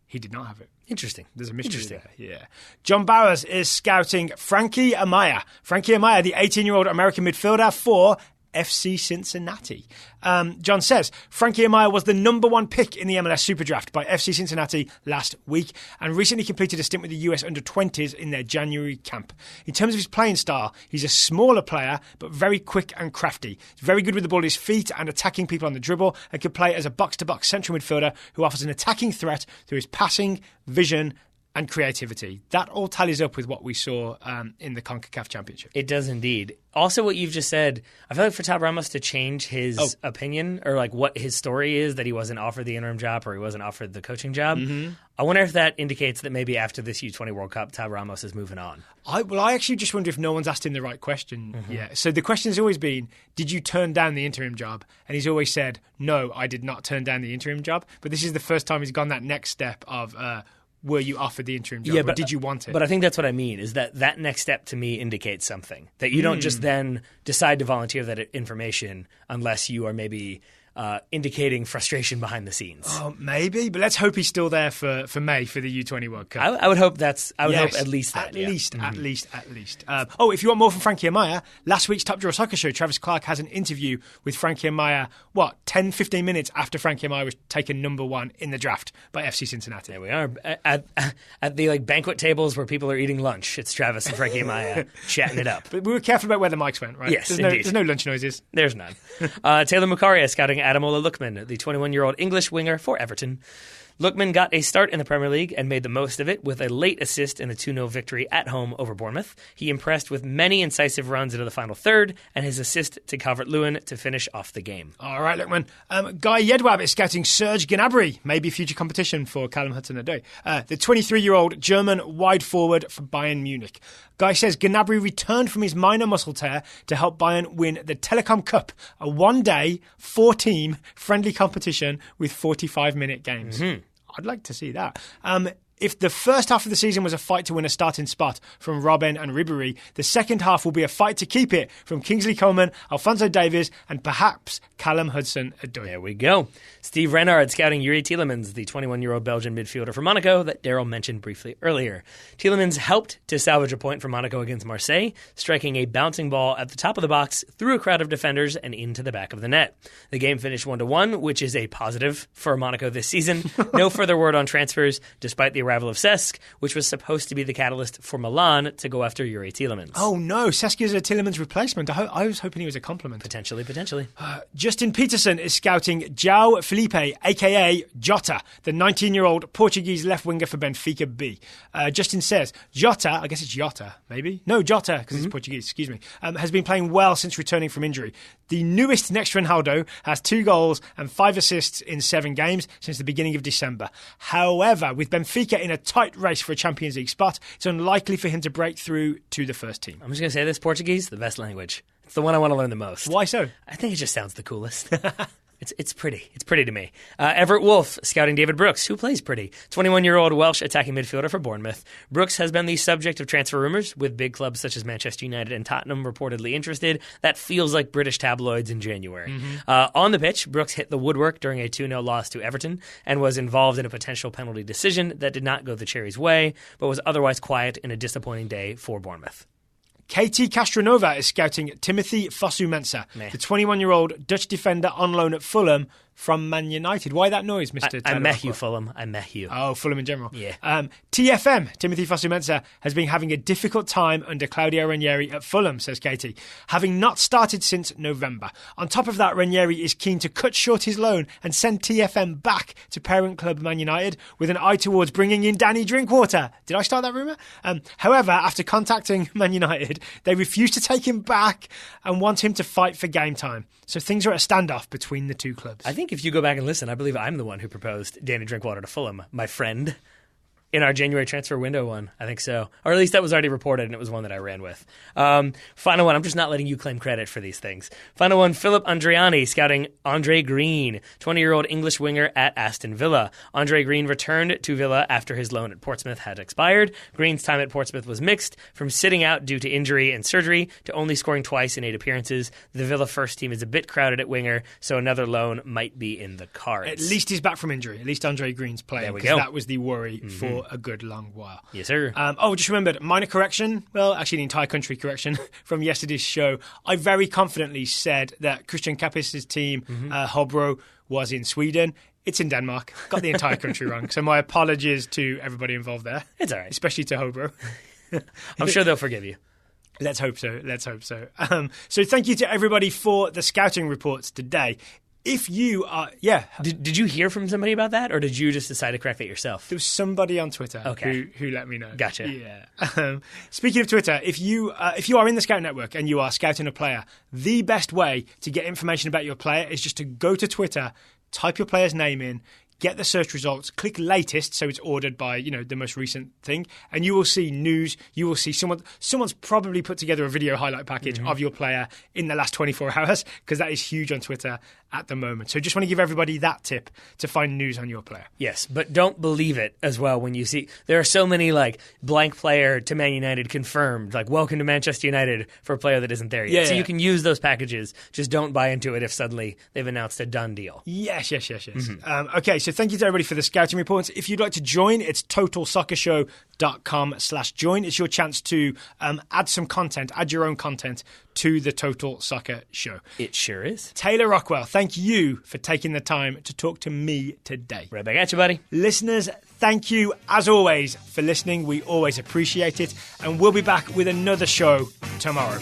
he did not have it. Interesting. There's a mystery there. Yeah. John Bowers is scouting Frankie Amaya. Frankie Amaya, the 18-year-old American midfielder for FC Cincinnati. John says, Frankie Amaya was the number one pick in the MLS Super Draft by FC Cincinnati last week and recently completed a stint with the US Under-20s in their January camp. In terms of his playing style, he's a smaller player, but very quick and crafty. He's very good with the ball at his feet and attacking people on the dribble, and can play as a box-to-box central midfielder who offers an attacking threat through his passing, vision, and creativity. That all tallies up with what we saw in the CONCACAF Championship. It does indeed. Also, what you've just said, I feel like for Tab Ramos to change his opinion or like what his story is, that he wasn't offered the interim job or he wasn't offered the coaching job, I wonder if that indicates that maybe after this U20 World Cup, Tab Ramos is moving on. I actually just wonder if no one's asked him the right question yet. So the question has always been, did you turn down the interim job? And he's always said, no, I did not turn down the interim job. But this is the first time he's gone that next step of were you offered the interim job, or did you want it? But I think that's what I mean, is that next step to me indicates something. That you don't just then decide to volunteer that information unless you are maybe indicating frustration behind the scenes. Oh, maybe, but let's hope he's still there for May for the U20 World Cup. I would hope hope at least that. At least. If you want more from Frankie Amaya, last week's Top Draw Soccer Show, Travis Clark has an interview with Frankie Amaya, 10-15 minutes after Frankie Amaya was taken number one in the draft by FC Cincinnati. There we are. At the banquet tables where people are eating lunch, it's Travis and Frankie Amaya chatting it up. But we were careful about where the mics went, right? Yes, there's no lunch noises. There's none. Taylor Mukaria scouting Adamola Lookman, the 21-year-old English winger for Everton. Lookman got a start in the Premier League and made the most of it with a late assist in the 2-0 victory at home over Bournemouth. He impressed with many incisive runs into the final third and his assist to Calvert-Lewin to finish off the game. All right, Lookman. Guy Yedwab is scouting Serge Gnabry, maybe future competition for Callum Hudson-Odoi. The 23-year-old German wide forward for Bayern Munich. Guy says Gnabry returned from his minor muscle tear to help Bayern win the Telecom Cup, a one-day, four-team friendly competition with 45-minute games. I'd like to see that. If the first half of the season was a fight to win a starting spot from Robben and Ribéry, the second half will be a fight to keep it from Kingsley Coman, Alphonso Davies, and perhaps Callum Hudson-Odoi. There we go. Steve Renard scouting Yuri Tielemans, the 21-year-old Belgian midfielder for Monaco that Daryl mentioned briefly earlier. Tielemans helped to salvage a point for Monaco against Marseille, striking a bouncing ball at the top of the box through a crowd of defenders and into the back of the net. The game finished 1-1, which is a positive for Monaco this season. No further word on transfers, despite the arrival of Cesc, which was supposed to be the catalyst for Milan to go after Yuri Tielemans. Oh no, Cesc is a Tielemans replacement. I was hoping he was a compliment. Potentially. Justin Peterson is scouting João Felipe, a.k.a. Jota, the 19-year-old Portuguese left winger for Benfica B. Justin says, Jota, I guess it's Jota, maybe? No, Jota, because it's Portuguese, excuse me, has been playing well since returning from injury. The newest next Ronaldo has 2 goals and 5 assists in 7 games since the beginning of December. However, with Benfica Benfica in a tight race for a Champions League spot. It's unlikely for him to break through to the first team. I'm just going to say this, Portuguese, the best language. It's the one I want to learn the most. Why so? I think it just sounds the coolest. It's pretty. It's pretty to me. Everett Wolf scouting David Brooks, who plays pretty. 21-year-old Welsh attacking midfielder for Bournemouth. Brooks has been the subject of transfer rumours, with big clubs such as Manchester United and Tottenham reportedly interested. That feels like British tabloids in January. On the pitch, Brooks hit the woodwork during a 2-0 loss to Everton and was involved in a potential penalty decision that did not go the Cherries' way, but was otherwise quiet in a disappointing day for Bournemouth. KT Castronova is scouting Timothy Fosu-Mensah, the 21-year-old Dutch defender on loan at Fulham from Man United. Why that noise, Mr. I met you, Fulham. I met you. Oh, Fulham in general. Yeah. TFM, Timothy Fosu-Mensah, has been having a difficult time under Claudio Ranieri at Fulham, says Katie, having not started since November. On top of that, Ranieri is keen to cut short his loan and send TFM back to parent club Man United with an eye towards bringing in Danny Drinkwater. Did I start that rumour? However, after contacting Man United, they refuse to take him back and want him to fight for game time. So things are at a standoff between the two clubs. I think if you go back and listen, I believe I'm the one who proposed Danny Drinkwater to Fulham, my friend. In our January transfer window one, I think so. Or at least that was already reported, and it was one that I ran with. Final one, I'm just not letting you claim credit for these things. Final one, Philip Andriani scouting Andre Green, 20-year-old English winger at Aston Villa. Andre Green returned to Villa after his loan at Portsmouth had expired. Green's time at Portsmouth was mixed, from sitting out due to injury and surgery to only scoring twice in 8 appearances. The Villa first team is a bit crowded at winger, so another loan might be in the cards. At least he's back from injury. At least Andre Green's playing, because that was the worry for a good long while. Yes, sir. Just remembered, minor correction, well, actually the entire country correction from yesterday's show. I very confidently said that Christian Kapis' team, Hobro, was in Sweden. It's in Denmark. Got the entire country wrong. So my apologies to everybody involved there. It's all right. Especially to Hobro. I'm sure they'll forgive you. Let's hope so. So thank you to everybody for the scouting reports today. If you are, Did you hear from somebody about that, or did you just decide to correct that yourself? There was somebody on Twitter who let me know. Gotcha. Yeah. Speaking of Twitter, if you are in the Scout Network and you are scouting a player, the best way to get information about your player is just to go to Twitter, type your player's name in, get the search results, click latest, so it's ordered by, the most recent thing, and you will see news. You will see someone's probably put together a video highlight package of your player in the last 24 hours, because that is huge on Twitter at the moment. So just want to give everybody that tip to find news on your player. Yes, but don't believe it as well when you see there are so many blank player to Man United confirmed, welcome to Manchester United for a player that isn't there yet. You can use those packages. Just don't buy into it if suddenly they've announced a done deal. Yes. Okay, so thank you to everybody for the scouting reports. If you'd like to join, it's totalsoccershow.com/join. It's your chance to add your own content to the Total Soccer Show. It sure is. Taylor Rockwell, thank you for taking the time to talk to me today. Right back at you, buddy. Listeners, thank you, as always, for listening. We always appreciate it. And we'll be back with another show tomorrow.